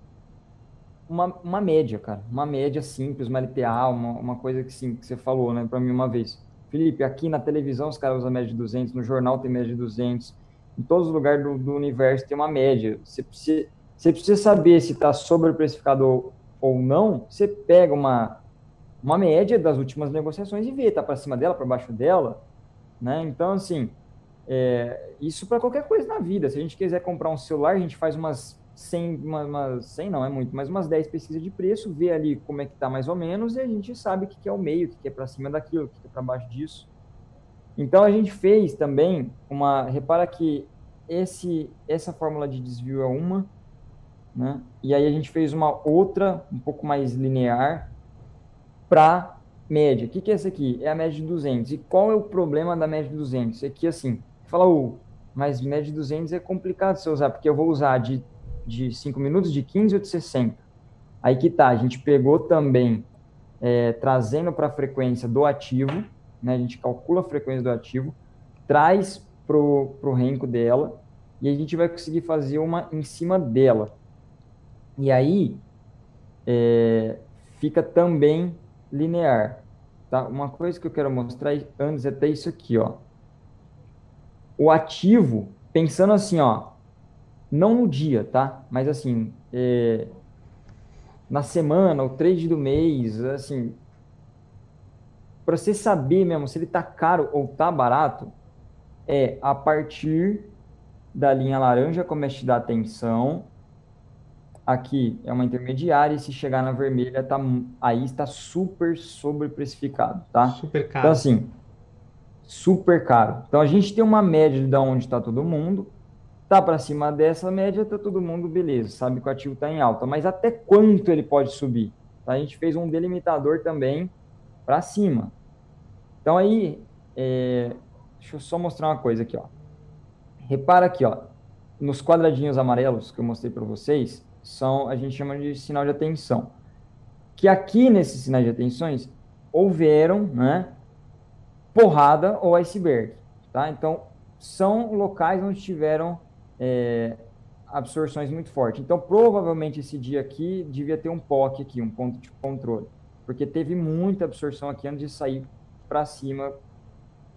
uma média, cara, uma média simples, uma LTA, uma coisa que sim, que você falou, né, para mim uma vez. Felipe, aqui na televisão os caras usam média de 200, no jornal tem média de 200, em todos os lugares do universo tem uma média. Você precisa saber se está sobreprecificado ou não, você pega uma média das últimas negociações e vê, tá para cima dela, para baixo dela, né? Então, assim, isso para qualquer coisa na vida. Se a gente quiser comprar um celular, a gente faz umas 100, 100 não é muito, mas umas 10 pesquisas de preço, vê ali como é que tá mais ou menos e a gente sabe o que é o meio, o que é para cima daquilo, o que é para baixo disso. Então, a gente fez também repara que essa fórmula de desvio é uma, né? E aí a gente fez uma outra, um pouco mais linear, para média. O que que é essa aqui? É a média de 200. E qual é o problema da média de 200? É que, assim, fala, mas média de 200 é complicado você usar, porque eu vou usar de 5 minutos, de 15 ou de 60. Aí que tá, a gente pegou também, trazendo para a frequência do ativo, né? A gente calcula a frequência do ativo, traz pro renco dela, e a gente vai conseguir fazer uma em cima dela. E aí, fica também linear, tá? Uma coisa que eu quero mostrar antes é até isso aqui, ó. O ativo, pensando assim, ó, não no dia, tá? Mas assim, na semana, o trade do mês, assim, para você saber mesmo se ele tá caro ou tá barato, é a partir da linha laranja começa a te dar atenção. Aqui é uma intermediária e se chegar na vermelha, aí está super sobreprecificado, tá? Super Então, caro. assim, super caro. Então a gente tem uma média de onde está todo mundo. Tá para cima dessa média, tá todo mundo beleza, sabe que o ativo está em alta, mas até quanto ele pode subir? Tá? A gente fez um delimitador também para cima. Então aí, deixa eu só mostrar uma coisa aqui, ó. Repara aqui, ó, nos quadradinhos amarelos que eu mostrei para vocês, a gente chama de sinal de atenção. Que aqui nesses sinais de atenções houveram, né, porrada ou iceberg, tá? Então, são locais onde tiveram absorções muito fortes. Então, provavelmente esse dia aqui devia ter um POC aqui, um ponto de controle, porque teve muita absorção aqui antes de sair para cima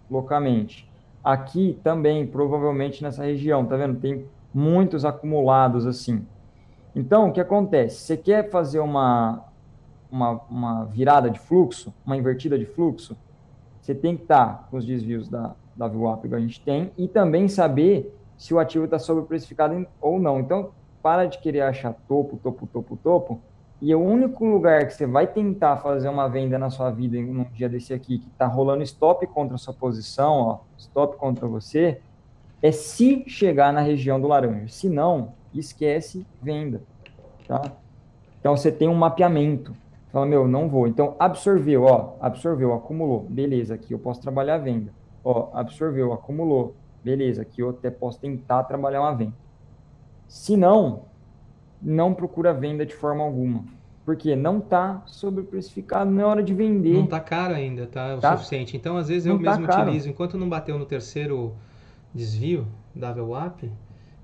localmente. Aqui também, provavelmente nessa região, tá vendo? Tem muitos acumulados assim. Então, o que acontece? Você quer fazer uma virada de fluxo, uma invertida de fluxo, você tem que estar com os desvios da VWAP que a gente tem e também saber se o ativo está sobreprecificado ou não. Então, para de querer achar topo, topo, topo, topo. E o único lugar que você vai tentar fazer uma venda na sua vida em um dia desse aqui, que está rolando stop contra a sua posição, ó, stop contra você, é se chegar na região do laranja. Se não, esquece venda, tá? Então, você tem um mapeamento. Fala, meu, não vou. Então, absorveu, ó, absorveu, acumulou. Beleza, aqui eu posso trabalhar a venda. Ó, absorveu, acumulou. Beleza, aqui eu até posso tentar trabalhar uma venda. Se não, não procura venda de forma alguma. Porque não está sobreprecificado, não é hora de Não vender, tá caro ainda, tá? O tá? suficiente. Então, às vezes eu Não tá mesmo caro. utilizo, enquanto não bateu no terceiro desvio da VWAP,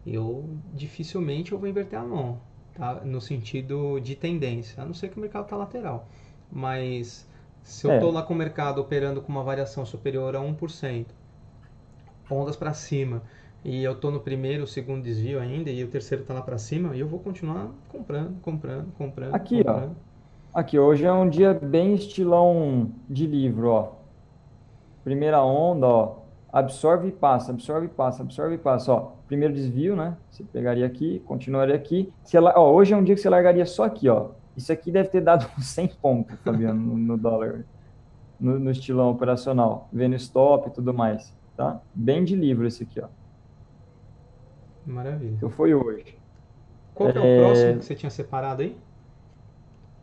eu dificilmente eu vou inverter a mão, tá? No sentido de tendência, a não ser que o mercado tá lateral. Mas se eu tô É, lá com o mercado operando com uma variação superior a 1%, ondas para cima, e eu tô no primeiro, segundo desvio ainda, e o terceiro tá lá para cima, e eu vou continuar comprando, comprando, comprando, Aqui, ó. comprando. Aqui, hoje é um dia bem estilão de livro, ó. Primeira onda, ó. Absorve e passa, absorve e passa, absorve e passa, ó. Primeiro desvio, né? Você pegaria aqui, continuaria aqui. Ó, hoje é um dia que você largaria só aqui, ó. Isso aqui deve ter dado uns 100 pontos, Fabiano, no dólar, no estilão operacional, vendo stop e tudo mais, tá? Bem de livro esse aqui, ó. Maravilha. Então foi hoje. Qual que é o próximo que você tinha separado aí?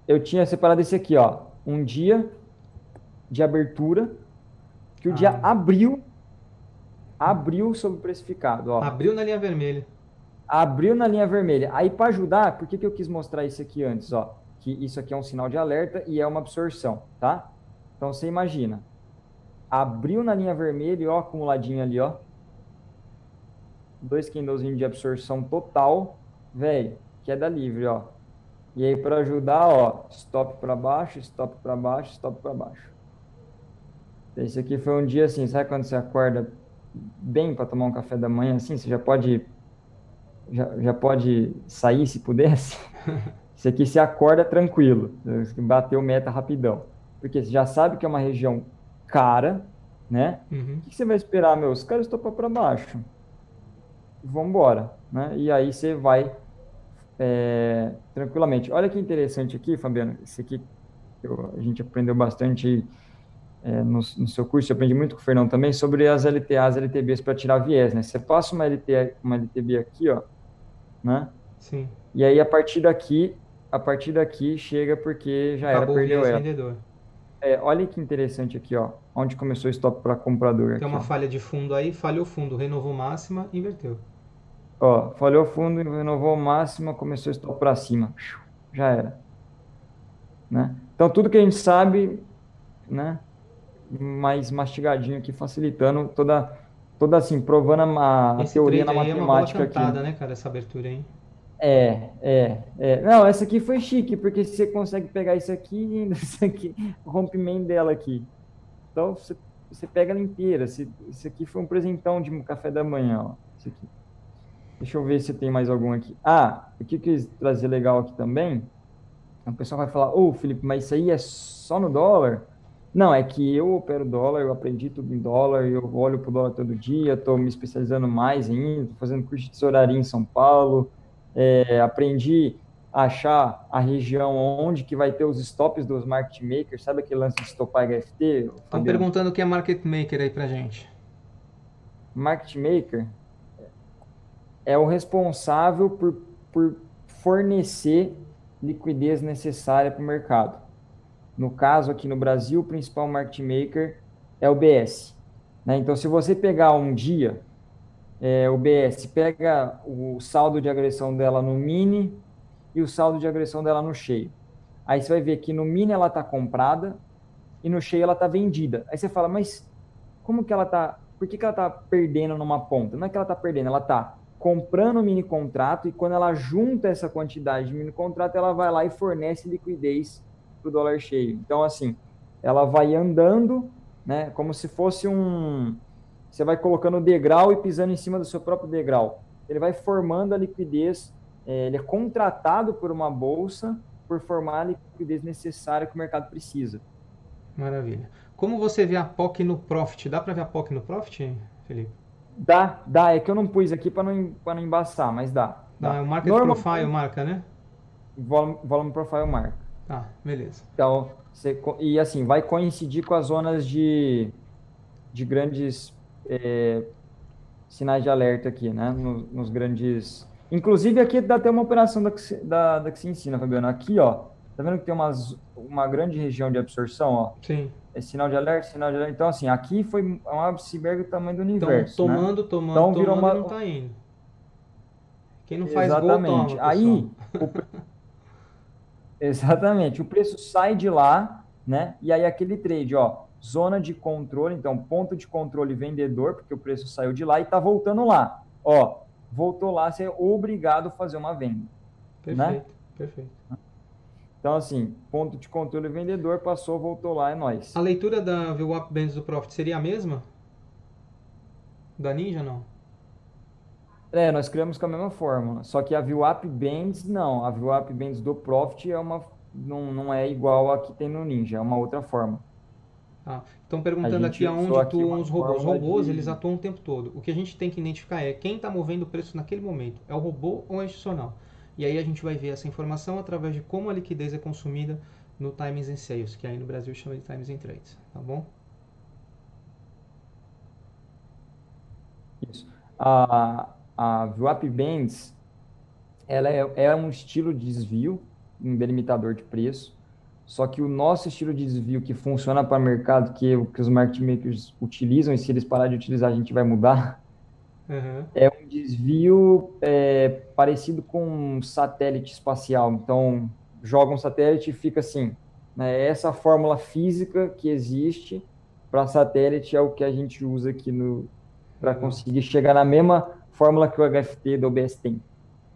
Eu tinha separado esse aqui, ó. Um dia de abertura, que o dia Ah, abriu sobre o precificado, ó. abriu na linha vermelha. Abriu na linha vermelha. Aí, para ajudar, por que que eu quis mostrar isso aqui antes, ó? Que isso aqui é um sinal de alerta e é uma absorção, tá? Então, você imagina. Abriu na linha vermelha e ó, acumuladinho ali, ó. Dois candlezinhos de absorção total, velho, queda livre, ó. E aí, para ajudar, ó, stop para baixo, stop para baixo, stop para baixo. Esse aqui foi um dia assim, sabe quando você acorda bem para tomar um café da manhã, assim, você já pode sair se pudesse? Esse aqui você acorda tranquilo, bateu meta rapidão. Porque você já sabe que é uma região cara, né? Uhum. O que você vai esperar, meu? Os caras estão para baixo. Vamos embora, né? E aí você vai tranquilamente. Olha que interessante aqui, Fabiano. Esse aqui a gente aprendeu bastante no seu curso, eu aprendi muito com o Fernão também, sobre as LTAs, LTBs para tirar viés, né? Você passa uma LTB aqui, ó, né? Sim. E aí a partir daqui chega porque já era, Acabou o perdeu viés ela. vendedor. Olha que interessante aqui, ó, onde começou o stop para comprador Tem aqui, uma ó. falha de fundo aí, falhou fundo, renovou máxima, inverteu. Ó, falhou fundo, renovou máxima, começou o stop para cima. Já era, né? Então tudo que a gente sabe, né, mais mastigadinho aqui, facilitando toda assim, provando a Esse teoria trade na aí é uma bola matemática aqui, cantada, né? né, cara, essa abertura aí. Não, essa aqui foi chique, porque você consegue pegar isso aqui e ainda isso aqui, o rompimento dela aqui. Então, você pega ela inteira. Isso aqui foi um presentão de um café da manhã, ó. Isso aqui. Deixa eu ver se tem mais algum aqui. Ah, o que eu quis trazer legal aqui também, o pessoal vai falar, ô, Felipe, mas isso aí é só no dólar? Não, é que eu opero dólar, eu aprendi tudo em dólar, eu olho pro dólar todo dia, estou me especializando mais ainda, estou fazendo curso de tesouraria em São Paulo, aprendi a achar a região onde que vai ter os stops dos market makers, sabe aquele lance de stopar HFT, Estão Fabiano? perguntando o que é market maker aí pra gente. Market maker é o responsável por fornecer liquidez necessária para o mercado. No caso, aqui no Brasil, o principal market maker é o BS. Né? Então, se você pegar um dia, o BS pega o saldo de agressão dela no mini e o saldo de agressão dela no cheio. Aí você vai ver que no mini ela está comprada e no cheio ela está vendida. Aí você fala, mas como que ela está... Por que ela está perdendo numa ponta? Não é que ela está perdendo, ela está comprando o mini contrato e quando ela junta essa quantidade de mini contrato, ela vai lá e fornece liquidez para o dólar cheio. Então, assim, ela vai andando, né, como se fosse um... Você vai colocando o degrau e pisando em cima do seu próprio degrau. Ele vai formando a liquidez, ele é contratado por uma bolsa por formar a liquidez necessária que o mercado precisa. Maravilha. Como você vê a POC no Profit? Dá pra ver a POC no Profit, Felipe? Dá, é que eu não pus aqui para não embaçar, mas Não, é o dá. Market Profile Normalmente, marca, né? volume profile marca. Tá, beleza. Então, e assim, vai coincidir com as zonas de grandes sinais de alerta aqui, né? Nos grandes. Inclusive, aqui dá até uma operação da que se ensina, Fabiano. Aqui, ó, tá vendo que tem uma grande região de absorção, ó? Sim. É sinal de alerta, sinal de alerta. Então, assim, aqui foi um iceberg do tamanho do Então, universo, né? tomando, tomando, Então, virou tomando e uma. não tá indo. Quem não faz gol, toma, Exatamente. pessoal. Aí, exatamente, o preço sai de lá, né? E aí aquele trade, ó, zona de controle, então ponto de controle vendedor, porque o preço saiu de lá e tá voltando lá. Ó, voltou lá, você é obrigado a fazer uma venda, né? Perfeito, perfeito. Então, assim, ponto de controle vendedor, passou, voltou lá, é A nóis. leitura da VWAP Bands do Profit seria a mesma? Da Ninja, não? Nós criamos com a mesma fórmula, só que a VWAP Bands, não, a VWAP Bands do Profit não é igual a que tem no Ninja, é uma outra forma. Tá? Estão A perguntando gente aqui usou aonde aqui atuam uma os robôs. Os fórmula robôs, eles de... atuam o tempo todo. O que a gente tem que identificar é quem está movendo o preço naquele momento. É o robô ou é o institucional? E aí a gente vai ver essa informação através de como a liquidez é consumida no Times and Sales, que aí no Brasil chama de Times and Trades, tá bom? Isso. A VWAP Bands, ela é um estilo de desvio, um delimitador de preço, só que o nosso estilo de desvio que funciona para mercado, que os market makers utilizam, e se eles pararem de utilizar, a gente vai mudar, Uhum. é um desvio parecido com um satélite espacial. Então, joga um satélite e fica assim, né? Essa fórmula física que existe para satélite é o que a gente usa aqui no para Legal. conseguir chegar na mesma fórmula que o HFT do OBS tem.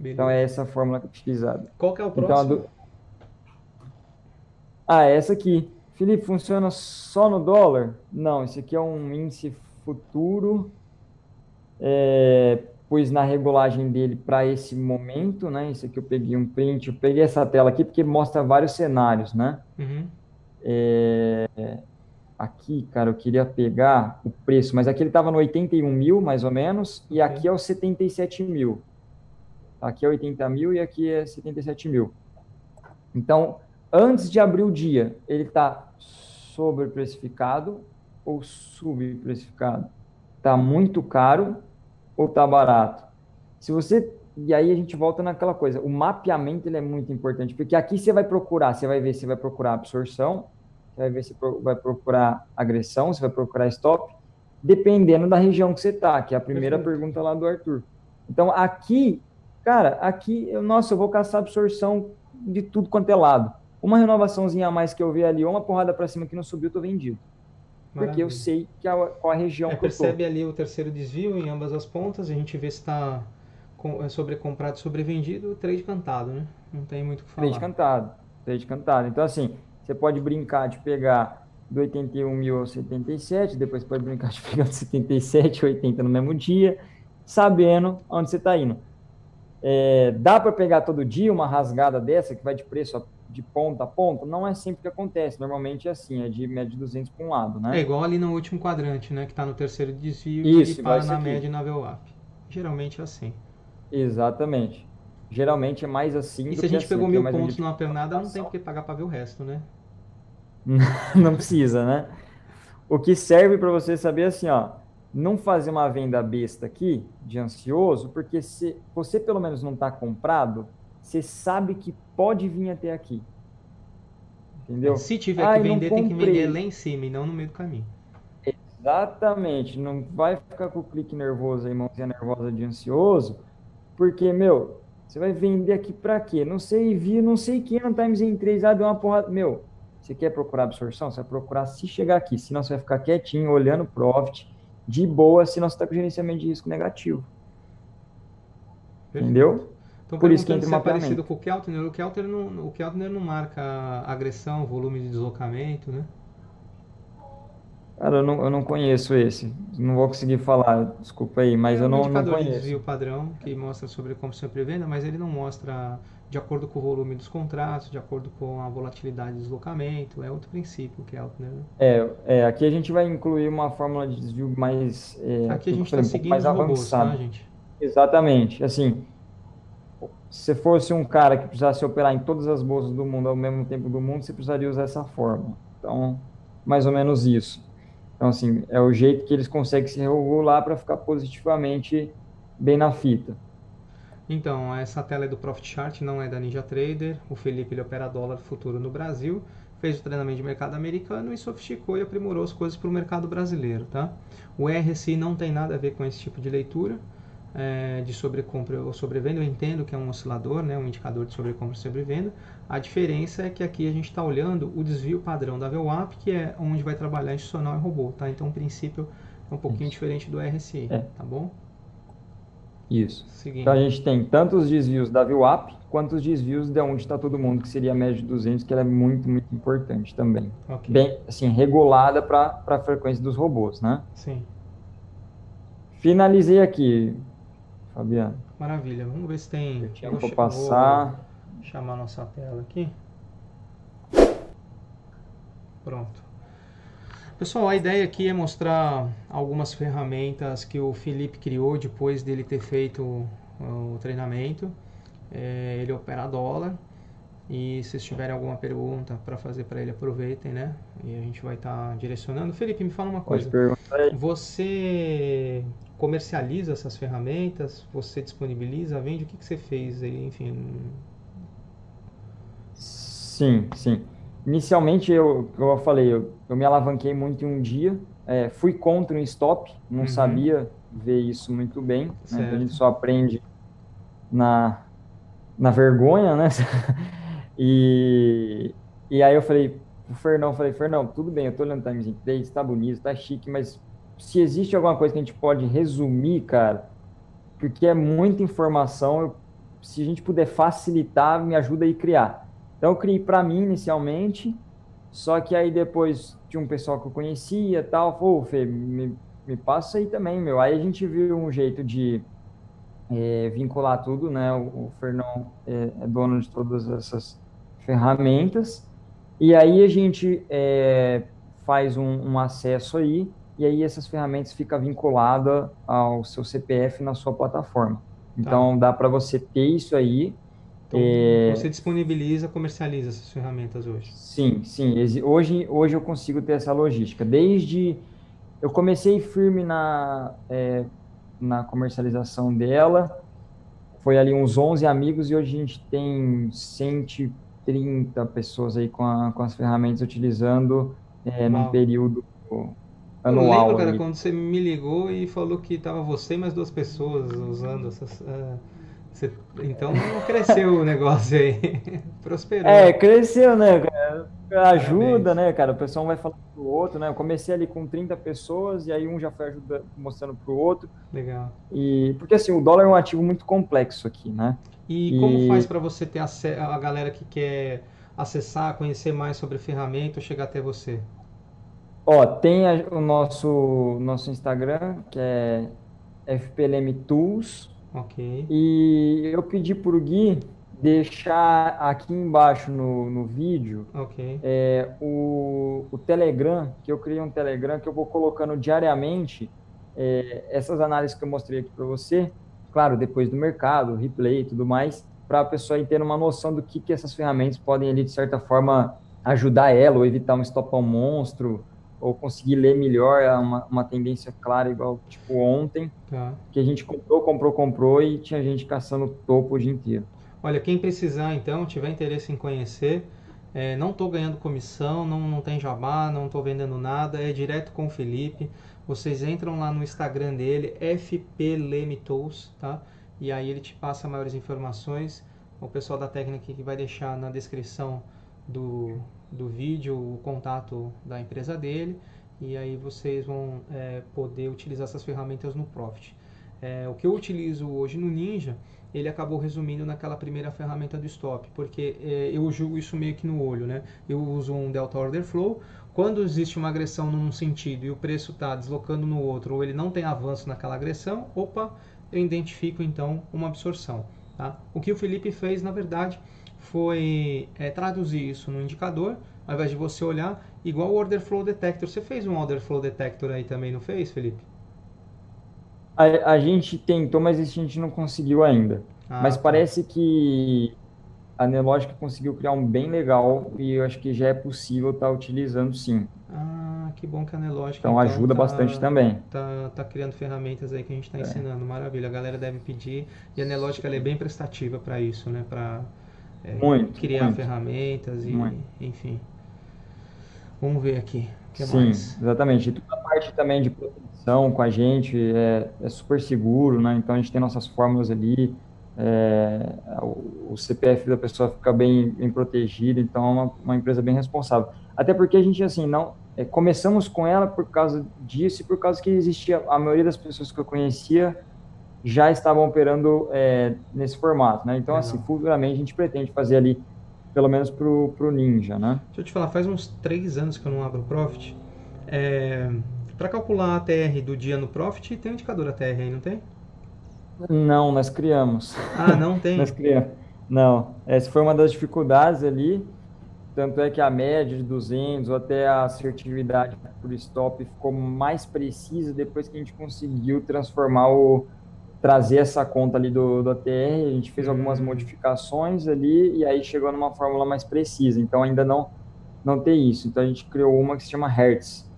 Então, é Beleza. essa fórmula que é utilizada. Qual que é o Então, próximo? essa aqui. Felipe, funciona só no dólar? Não, esse aqui é um índice futuro. Pus na regulagem dele para esse momento, né? Isso aqui eu peguei um print, eu peguei essa tela aqui porque mostra vários cenários, né? Uhum. Aqui, cara, eu queria pegar o preço, mas aqui ele estava no 81 mil, mais ou menos, e Ok. aqui é o 77 mil. Aqui é 80 mil e aqui é 77 mil. Então, antes de abrir o dia, ele está sobreprecificado ou subprecificado? Está muito caro ou está barato? Se você e aí a gente volta naquela coisa, o mapeamento ele é muito importante, porque aqui você vai procurar, você vai ver se vai procurar absorção, você vai ver se vai procurar agressão, você vai procurar stop, dependendo da região que você está, que é a primeira Perfeito. pergunta lá do Arthur. Então aqui, cara, nossa, eu vou caçar absorção de tudo quanto é lado. Uma renovaçãozinha a mais que eu ver ali, ou uma porrada para cima que não subiu, eu tô vendido. Porque eu Maravilha. sei qual a região que eu Percebe tô. ali o terceiro desvio em ambas as pontas, a gente vê se está sobrecomprado e sobrevendido, trade cantado, né? Não tem muito o que Trade falar. cantado, trade cantado. Então, assim, você pode brincar de pegar do 81 mil ao 77, depois pode brincar de pegar do 77 ao 80 no mesmo dia, sabendo onde você está indo. Dá para pegar todo dia uma rasgada dessa que vai de preço de ponta a ponta? Não é sempre que acontece. Normalmente é assim, é de média de 200 para um lado, É né? igual ali no último quadrante, né? Que está no terceiro desvio e Isso, igual para isso na aqui. média e na VWAP. Geralmente é assim. Exatamente. Geralmente é mais assim E do se a que gente assim. pegou Aqui é 1.000 mais um dia pontos de numa pernada, não tem movimentação. porque pagar para ver o resto, né? Não precisa, né? O que serve para você saber assim, ó, não fazer uma venda besta aqui, de ansioso, porque se você pelo menos não está comprado, você sabe que pode vir até aqui, entendeu? Se tiver que Ai, não vender, tem que vender lá comprei. em cima e não no meio do caminho. Exatamente, não vai ficar com o clique nervoso aí, mãozinha nervosa de ansioso, porque, meu, você vai vender aqui para quê? Não sei, vi, não sei quem no Times em 3, deu uma porrada. Meu, você quer procurar absorção? Você vai procurar se chegar aqui, senão você vai ficar quietinho, olhando o profit, de boa, senão você está com gerenciamento de risco negativo, Perfeito. entendeu? Estão Por isso que perguntando entra o se é parecido mapeamento. com o Keltner. O Keltner não marca agressão, volume de deslocamento, né? Cara, eu não conheço esse, não vou conseguir falar, desculpa aí, mas É eu um não indicador de conheço. desvio padrão que mostra sobre como se pré-venda, mas ele não mostra de acordo com o volume dos contratos, de acordo com a volatilidade do deslocamento. É outro princípio que é o, né? Aqui a gente vai incluir uma fórmula de desvio mais, Aqui a aquilo que gente eu está falei, um pouco seguindo mais os robôs, tá, avançada. gente? Exatamente. Assim, se fosse um cara que precisasse operar em todas as bolsas do mundo ao mesmo tempo do mundo, você precisaria usar essa fórmula. Então, mais ou menos isso. Então, assim, é o jeito que eles conseguem se regular para ficar positivamente bem na fita. Então, essa tela é do Profit Chart, não é da NinjaTrader. O Felipe ele opera dólar futuro no Brasil, fez o treinamento de mercado americano e sofisticou e aprimorou as coisas para o mercado brasileiro, tá? O RSI não tem nada a ver com esse tipo de leitura de sobrecompra ou sobrevenda. Eu entendo que é um oscilador, né, um indicador de sobrecompra e sobrevenda. A diferença é que aqui a gente está olhando o desvio padrão da VWAP, que é onde vai trabalhar institucional e robô, tá? Então, o princípio é um pouquinho Isso. diferente do RSI, É, tá bom? isso. Então, a Seguindo. gente tem tanto os desvios da VWAP, quanto os desvios de onde está todo mundo, que seria a média de 200, que ela é muito, muito importante também. Ok. Bem, assim, regulada para a frequência dos robôs, né? Sim. Finalizei aqui. Fabiano. Maravilha. Vamos ver se tem. Eu vou passar. Vou chamar nossa tela aqui. Pronto. Pessoal, a ideia aqui é mostrar algumas ferramentas que o Felipe criou depois dele ter feito o treinamento. Ele opera dólar. E se tiverem alguma pergunta para fazer para ele, aproveitem, né? E a gente vai estar direcionando. Felipe, me fala uma coisa. Você comercializa essas ferramentas? Você disponibiliza? Vende? O que você fez aí? Enfim. Sim, sim. Inicialmente, eu falei, eu me alavanquei muito em um dia. Fui contra um stop, não sabia ver isso muito bem. Né? Então, a gente só aprende na vergonha, né? E aí eu falei pro Fernão, tudo bem, eu tô olhando Times in Trades, tá bonito, tá chique, mas se existe alguma coisa que a gente pode resumir, cara, porque é muita informação, se a gente puder facilitar, me ajuda a criar. Então eu criei para mim inicialmente, só que aí depois tinha um pessoal que eu conhecia, tal, falou, Fê, me passa aí também, meu. Aí a gente viu um jeito de vincular tudo, né? O Fernão é dono de todas essas ferramentas, e aí a gente faz um acesso aí, e aí essas ferramentas ficam vinculadas ao seu CPF na sua plataforma. Então, dá para você ter isso aí. Então, você disponibiliza, comercializa essas ferramentas hoje? Sim, sim. Hoje eu consigo ter essa logística. Eu comecei firme na comercialização dela, foi ali uns 11 amigos e hoje a gente tem 130 pessoas aí com as ferramentas utilizando num período anual. Eu lembro, cara, quando você me ligou e falou que estava você e mais 2 pessoas usando essas... Então cresceu o negócio aí, prosperou. Cresceu, né, cara? Ajuda, né, cara? O pessoal vai falando pro outro, né? Eu comecei ali com 30 pessoas e aí um já foi mostrando pro outro. Legal. Porque assim, o dólar é um ativo muito complexo aqui, né? E como faz para você ter a galera que quer acessar, conhecer mais sobre a ferramenta ou chegar até você? Tem o nosso Instagram, que é FPLM Tools. Ok. E eu pedi para o Gui deixar aqui embaixo no vídeo o Telegram, que eu criei um Telegram que eu vou colocando diariamente essas análises que eu mostrei aqui para você, claro, depois do mercado, replay e tudo mais, para a pessoa ir tendo uma noção do que essas ferramentas podem ali, de certa forma, ajudar ela ou evitar um stop monstro, ou conseguir ler melhor uma tendência clara, igual tipo ontem, que a gente comprou e tinha gente caçando topo o dia inteiro. Olha, quem precisar então, tiver interesse em conhecer, não estou ganhando comissão, não tem jabá, não estou vendendo nada, é direto com o Felipe. Vocês entram lá no Instagram dele, FPLemTools, tá? E aí ele te passa maiores informações. O pessoal da técnica que vai deixar na descrição do vídeo o contato da empresa dele. E aí vocês vão poder utilizar essas ferramentas no Profit. O que eu utilizo hoje no Ninja, ele acabou resumindo naquela primeira ferramenta do stop, porque eu julgo isso meio que no olho, né? Eu uso um Delta Order Flow, quando existe uma agressão num sentido e o preço está deslocando no outro, ou ele não tem avanço naquela agressão, eu identifico então uma absorção. Tá? O que o Felipe fez, na verdade, foi traduzir isso no indicador, ao invés de você olhar, igual o Order Flow Detector. Você fez um Order Flow Detector aí também, não fez, Felipe? A gente tentou, mas a gente não conseguiu ainda. Mas parece que a Nelogic conseguiu criar um bem legal e eu acho que já é possível estar utilizando sim. Que bom que a Nelogic então ajuda bastante também. Tá criando ferramentas aí que a gente está ensinando. Maravilha, a galera deve pedir. E a Nelogic ela é bem prestativa para isso, né? Para criar ferramentas e enfim. Vamos ver aqui. O que mais? Exatamente. E toda a parte também de proteção com a gente é super seguro, né? Então a gente tem nossas fórmulas ali, o CPF da pessoa fica bem protegido, então é uma empresa bem responsável. Até porque a gente, assim, não começamos com ela por causa disso e por causa que existia, a maioria das pessoas que eu conhecia já estavam operando nesse formato, né? Então, assim, futuramente a gente pretende fazer ali, pelo menos pro Ninja, né? Deixa eu te falar, faz uns 3 anos que eu não abro o Profit. Para calcular a ATR do dia no Profit, tem um indicador ATR aí, não tem? Não, nós criamos. Ah, não Nós tem? criamos. Não, essa foi uma das dificuldades ali. Tanto é que a média de 200 ou até a assertividade por stop ficou mais precisa depois que a gente conseguiu trazer essa conta ali do ATR. A gente fez algumas Hum, modificações ali e aí chegou numa fórmula mais precisa. Então ainda não tem isso. Então a gente criou uma que se chama Hertz.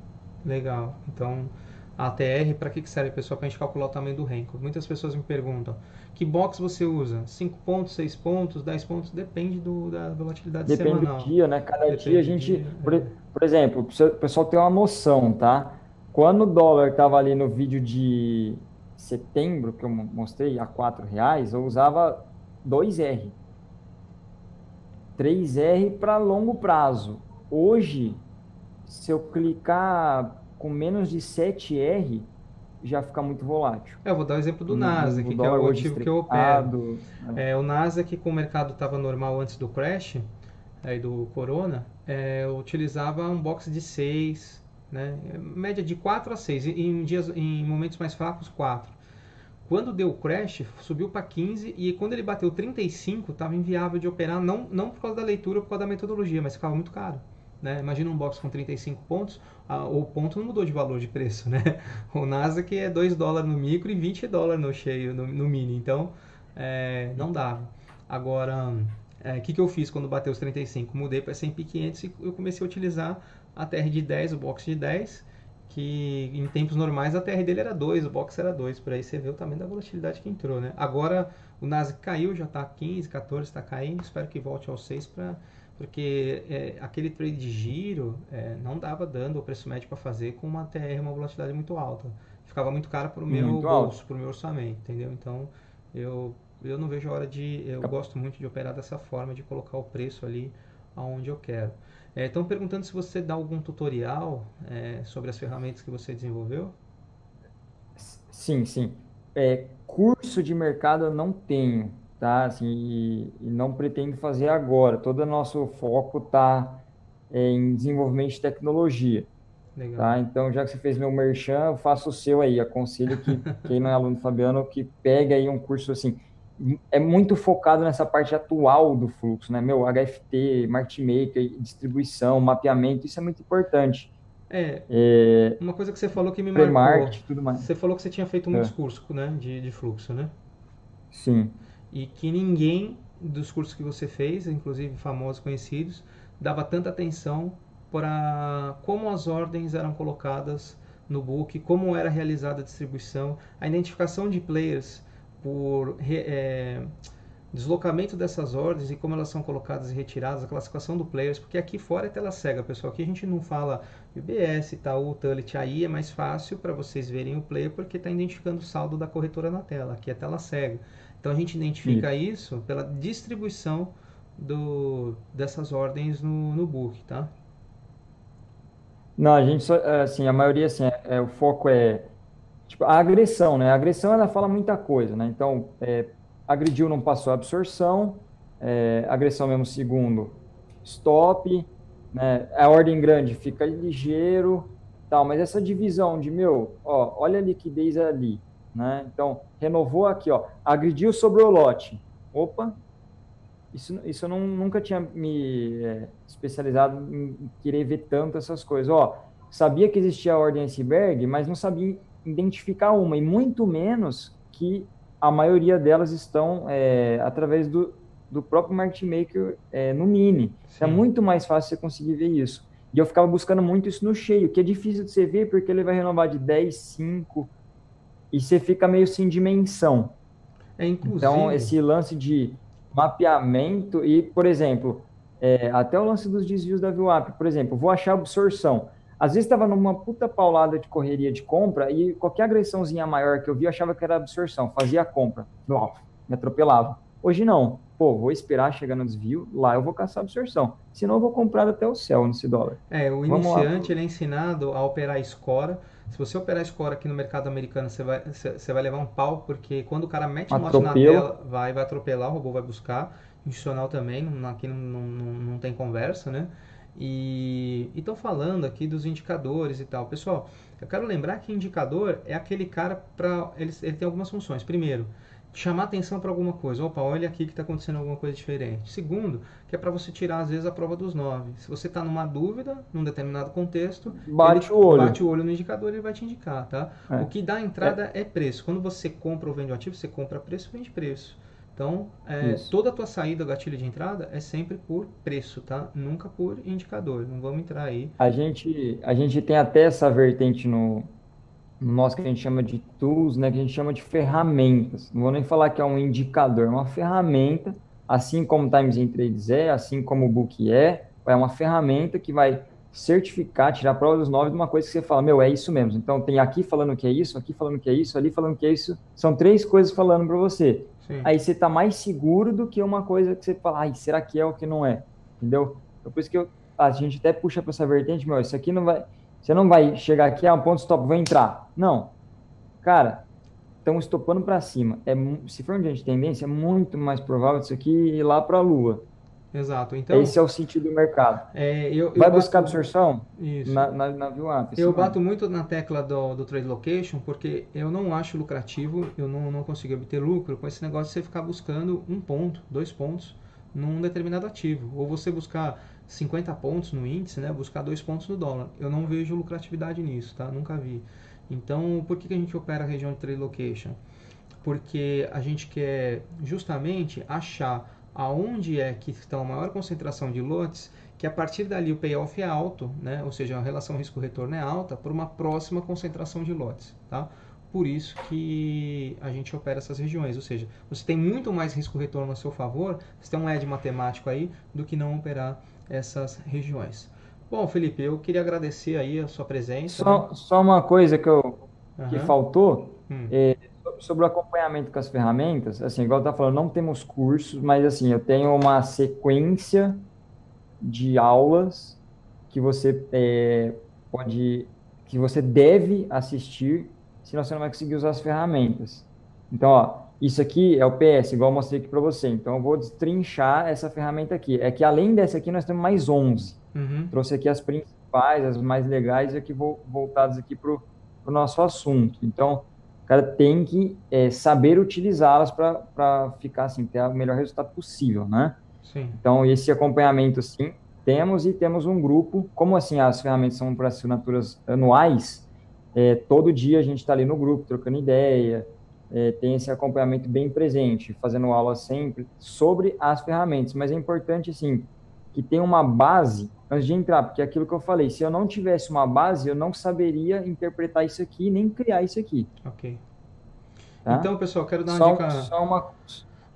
legal. Então, a ATR, para que serve, pessoal? Para a gente calcular o tamanho do renco. Muitas pessoas me perguntam, que box você usa? 5 pontos, 6 pontos, 10 pontos? Depende da volatilidade Depende do semanal. dia, né? Cada dia a Depende do gente, dia. por exemplo, para o pessoal ter uma noção, tá? Quando o dólar estava ali no vídeo de setembro, que eu mostrei, a R$ 4, eu usava 2R, 3R para longo prazo. Hoje, se eu clicar com menos de 7R, já fica muito volátil. Eu vou dar o exemplo do O Nasdaq, que é dólar o hoje ativo que eu opero. estressado, né? O Nasdaq, com o mercado estava normal antes do crash, aí do Corona, eu utilizava um box de 6, né? Média de 4 a 6, em momentos mais fracos, 4. Quando deu o crash, subiu para 15 e quando ele bateu 35, estava inviável de operar, não por causa da leitura, por causa da metodologia, mas ficava muito caro. Né? Imagina um box com 35 pontos, o ponto não mudou de valor de preço. Né? O Nasdaq é $2 no micro e $20 no cheio, no mini, então não dava. Agora, o que eu fiz quando bateu os 35? Mudei para S&P 500 e eu comecei a utilizar a TR de 10, o box de 10, que em tempos normais a TR dele era 2, o box era 2, por aí você vê o tamanho da volatilidade que entrou, né? Agora o Nasdaq caiu, já está 15, 14, está caindo, espero que volte aos 6 porque aquele trade de giro não dava dando o preço médio para fazer com uma TR, uma volatilidade muito alta. Ficava muito caro para o meu Muito alto. bolso, para o meu orçamento, entendeu? Então eu não vejo a hora de. Eu gosto muito de operar dessa forma, de colocar o preço ali aonde eu quero. Estão perguntando se você dá algum tutorial sobre as ferramentas que você desenvolveu. Sim, sim. Curso de mercado eu não tenho, tá? Assim, e não pretendo fazer agora. Todo o nosso foco está em desenvolvimento de tecnologia, Legal. tá? Então, já que você fez meu merchan, eu faço o seu aí. Aconselho que quem não é aluno do Fabiano, que pegue aí um curso assim. É muito focado nessa parte atual do fluxo, né? Meu, HFT, market maker, distribuição, mapeamento, isso é muito importante. É, É, uma coisa que você falou que me marcou. Pre-market, e tudo mais. Você falou que você tinha feito muitos É, cursos, né, de fluxo, né? sim. E que ninguém dos cursos que você fez, inclusive famosos conhecidos, dava tanta atenção para como as ordens eram colocadas no book, como era realizada a distribuição, a identificação de players por deslocamento dessas ordens e como elas são colocadas e retiradas, a classificação do players, porque aqui fora é tela cega, pessoal. Aqui a gente não fala UBS, Itaú, Tullit, aí é mais fácil para vocês verem o player porque está identificando o saldo da corretora na tela. Aqui é tela cega. Então a gente identifica Isso. isso pela distribuição dessas ordens no book, tá? Não, a gente só, assim, a maioria, assim, o foco é, tipo, a agressão, né? A agressão, ela fala muita coisa, né? Então, agrediu, não passou a absorção, agressão mesmo, segundo, stop, né? A ordem grande fica ligeiro, tal, mas essa divisão de, meu, ó, olha a liquidez ali, né? Então, renovou aqui, ó, agrediu, sobrou lote. Opa, isso eu nunca tinha me especializado em querer ver tanto essas coisas. Ó, sabia que existia a ordem iceberg, mas não sabia identificar uma, e muito menos que a maioria delas estão através do próprio market maker no mini. Então, é Sim. muito mais fácil você conseguir ver isso. E eu ficava buscando muito isso no cheio, que é difícil de você ver porque ele vai renovar de 10, 5, e você fica meio sem dimensão. Então, Inclusive, esse lance de mapeamento e, por exemplo, até o lance dos desvios da VWAP, por exemplo, vou achar absorção. Às vezes estava numa puta paulada de correria de compra e qualquer agressãozinha maior que eu vi, eu achava que era absorção, fazia a compra, uau, me atropelava. Hoje não. Pô, vou esperar chegar no desvio, lá eu vou caçar absorção. Senão eu vou comprar até o céu nesse dólar. o Vamos lá iniciante pro ele é ensinado a operar escora. Se você operar escora aqui no mercado americano, você vai levar um pau, porque quando o cara mete um lote na atropelo. tela, vai atropelar, o robô vai buscar. Institucional também, aqui não tem conversa, né? E estão falando aqui dos indicadores e tal. Pessoal, eu quero lembrar que indicador é aquele cara para. Ele tem algumas funções. Primeiro, chamar atenção para alguma coisa. Opa, olha aqui que está acontecendo alguma coisa diferente. Segundo, que é para você tirar, às vezes, a prova dos 9. Se você está numa dúvida, num determinado contexto, ele Bate o olho. bate o olho no indicador e ele vai te indicar, tá? O É. que dá É, entrada é preço. Quando você compra ou vende um ativo, você compra preço e vende preço. Então, isso. toda a tua saída, gatilho de entrada, é sempre por preço, tá? Nunca por indicador. Não vamos entrar aí. A gente tem até essa vertente no nosso que a gente chama de tools, né, que a gente chama de ferramentas. Não vou nem falar que é um indicador, é uma ferramenta, assim como o Times in Trades é, assim como o Book é uma ferramenta que vai certificar, tirar a prova dos 9 de uma coisa que você fala, meu, é isso mesmo. Então tem aqui falando que é isso, aqui falando que é isso, ali falando que é isso. São 3 coisas falando para você. Sim. Aí você está mais seguro do que uma coisa que você fala, ai, será que é ou que não é? Entendeu? Então, por isso que a gente até puxa para essa vertente, meu, isso aqui não vai. Você não vai chegar aqui, um ponto stop, vou entrar. Não. Cara, estão estopando para cima. Se for um dia de tendência, é muito mais provável disso aqui ir lá para a lua. Exato. Então, Esse é o sentido do mercado. eu Vai buscar bato. absorção? Isso. Na VWAP, Eu isso bato mesmo. muito na tecla do Trade Location porque eu não acho lucrativo, eu não consigo obter lucro com esse negócio de você ficar buscando um ponto, 2 pontos num determinado ativo. Ou você buscar 50 pontos no índice, né? Buscar 2 pontos no dólar. Eu não vejo lucratividade nisso, tá? Nunca vi. Então, por que a gente opera a região de Trade Location? Porque a gente quer justamente achar aonde é que está a maior concentração de lotes, que a partir dali o payoff é alto, né? Ou seja, a relação risco-retorno é alta para uma próxima concentração de lotes, tá? Por isso que a gente opera essas regiões, ou seja, você tem muito mais risco-retorno a seu favor, você tem um edge matemático aí, do que não operar essas regiões. Bom, Felipe, eu queria agradecer aí a sua presença, né? Só uma coisa que Aham. faltou, Hum. sobre o acompanhamento com as ferramentas, assim, igual eu estava falando, não temos cursos, mas assim, eu tenho uma sequência de aulas que você pode, que você deve assistir, senão você não vai conseguir usar as ferramentas. Então, ó, isso aqui é o PS, igual eu mostrei aqui para você. Então, eu vou destrinchar essa ferramenta aqui. É que além dessa aqui, nós temos mais 11. Uhum. Trouxe aqui as principais, as mais legais, e aqui voltadas aqui para o nosso assunto. Então, o cara tem que saber utilizá-las para ficar assim, ter o melhor resultado possível, né? Sim. Então, esse acompanhamento, sim, temos e temos um grupo. Como assim as ferramentas são por assinaturas anuais, todo dia a gente está ali no grupo, trocando ideia, tem esse acompanhamento bem presente, fazendo aula sempre sobre as ferramentas. Mas é importante, assim, que tenha uma base antes de entrar, porque é aquilo que eu falei, se eu não tivesse uma base, eu não saberia interpretar isso aqui, nem criar isso aqui, Ok. tá? Então, pessoal, quero dar uma Só, dica, só uma,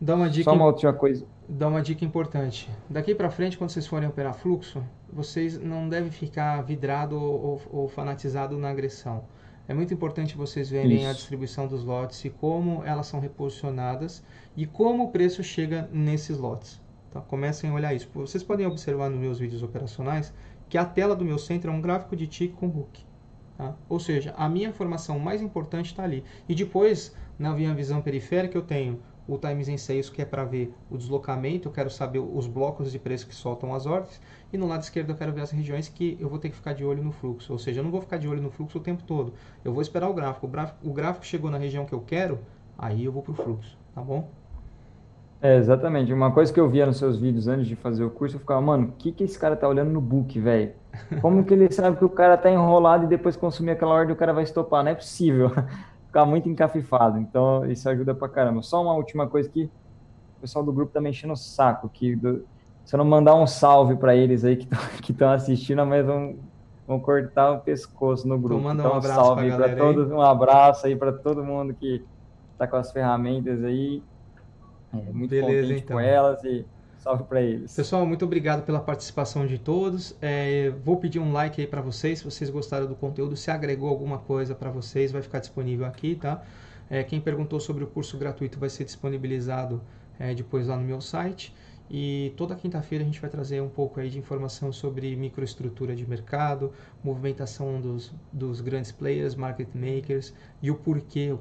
dar uma só dica, uma outra coisa. dar uma dica importante. Daqui para frente, quando vocês forem operar fluxo, vocês não devem ficar vidrado ou fanatizado na agressão. É muito importante vocês verem a Isso. distribuição dos lotes e como elas são reposicionadas e como o preço chega nesses lotes. Então, comecem a olhar isso. Vocês podem observar nos meus vídeos operacionais que a tela do meu centro é um gráfico de tick com hook. Tá? Ou seja, a minha informação mais importante está ali. E depois, na minha visão periférica, eu tenho o Times em Sales, que é para ver o deslocamento, eu quero saber os blocos de preço que soltam as ordens, e no lado esquerdo eu quero ver as regiões que eu vou ter que ficar de olho no fluxo. Ou seja, eu não vou ficar de olho no fluxo o tempo todo. Eu vou esperar o gráfico. O gráfico chegou na região que eu quero, aí eu vou para o fluxo, tá bom? Exatamente. Uma coisa que eu via nos seus vídeos antes de fazer o curso, eu ficava, mano, o que que esse cara tá olhando no book, velho? Como que ele sabe que o cara tá enrolado e depois consumir aquela ordem o cara vai estopar? Não é possível. Ficar muito encafifado. Então, isso ajuda pra caramba. Só uma última coisa que o pessoal do grupo tá me enchendo o saco, se eu não mandar um salve para eles aí que estão assistindo, mas vão cortar o pescoço no Então grupo. manda um Então, um abraço para a salve aí para galera aí. todos, um abraço aí para todo mundo que tá com as ferramentas aí. Muito Beleza, contente com então. elas e salve para eles. Pessoal, muito obrigado pela participação de todos. Vou pedir um like aí para vocês, se vocês gostaram do conteúdo, se agregou alguma coisa para vocês, vai ficar disponível aqui, tá? Quem perguntou sobre o curso gratuito vai ser disponibilizado depois lá no meu site. E toda quinta-feira a gente vai trazer um pouco aí de informação sobre microestrutura de mercado, movimentação dos grandes players, market makers e o porquê,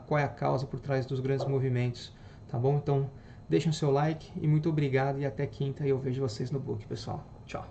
qual é a causa por trás dos grandes movimentos, tá bom? Então, deixem o seu like e muito obrigado e até quinta e eu vejo vocês no book, pessoal. Tchau.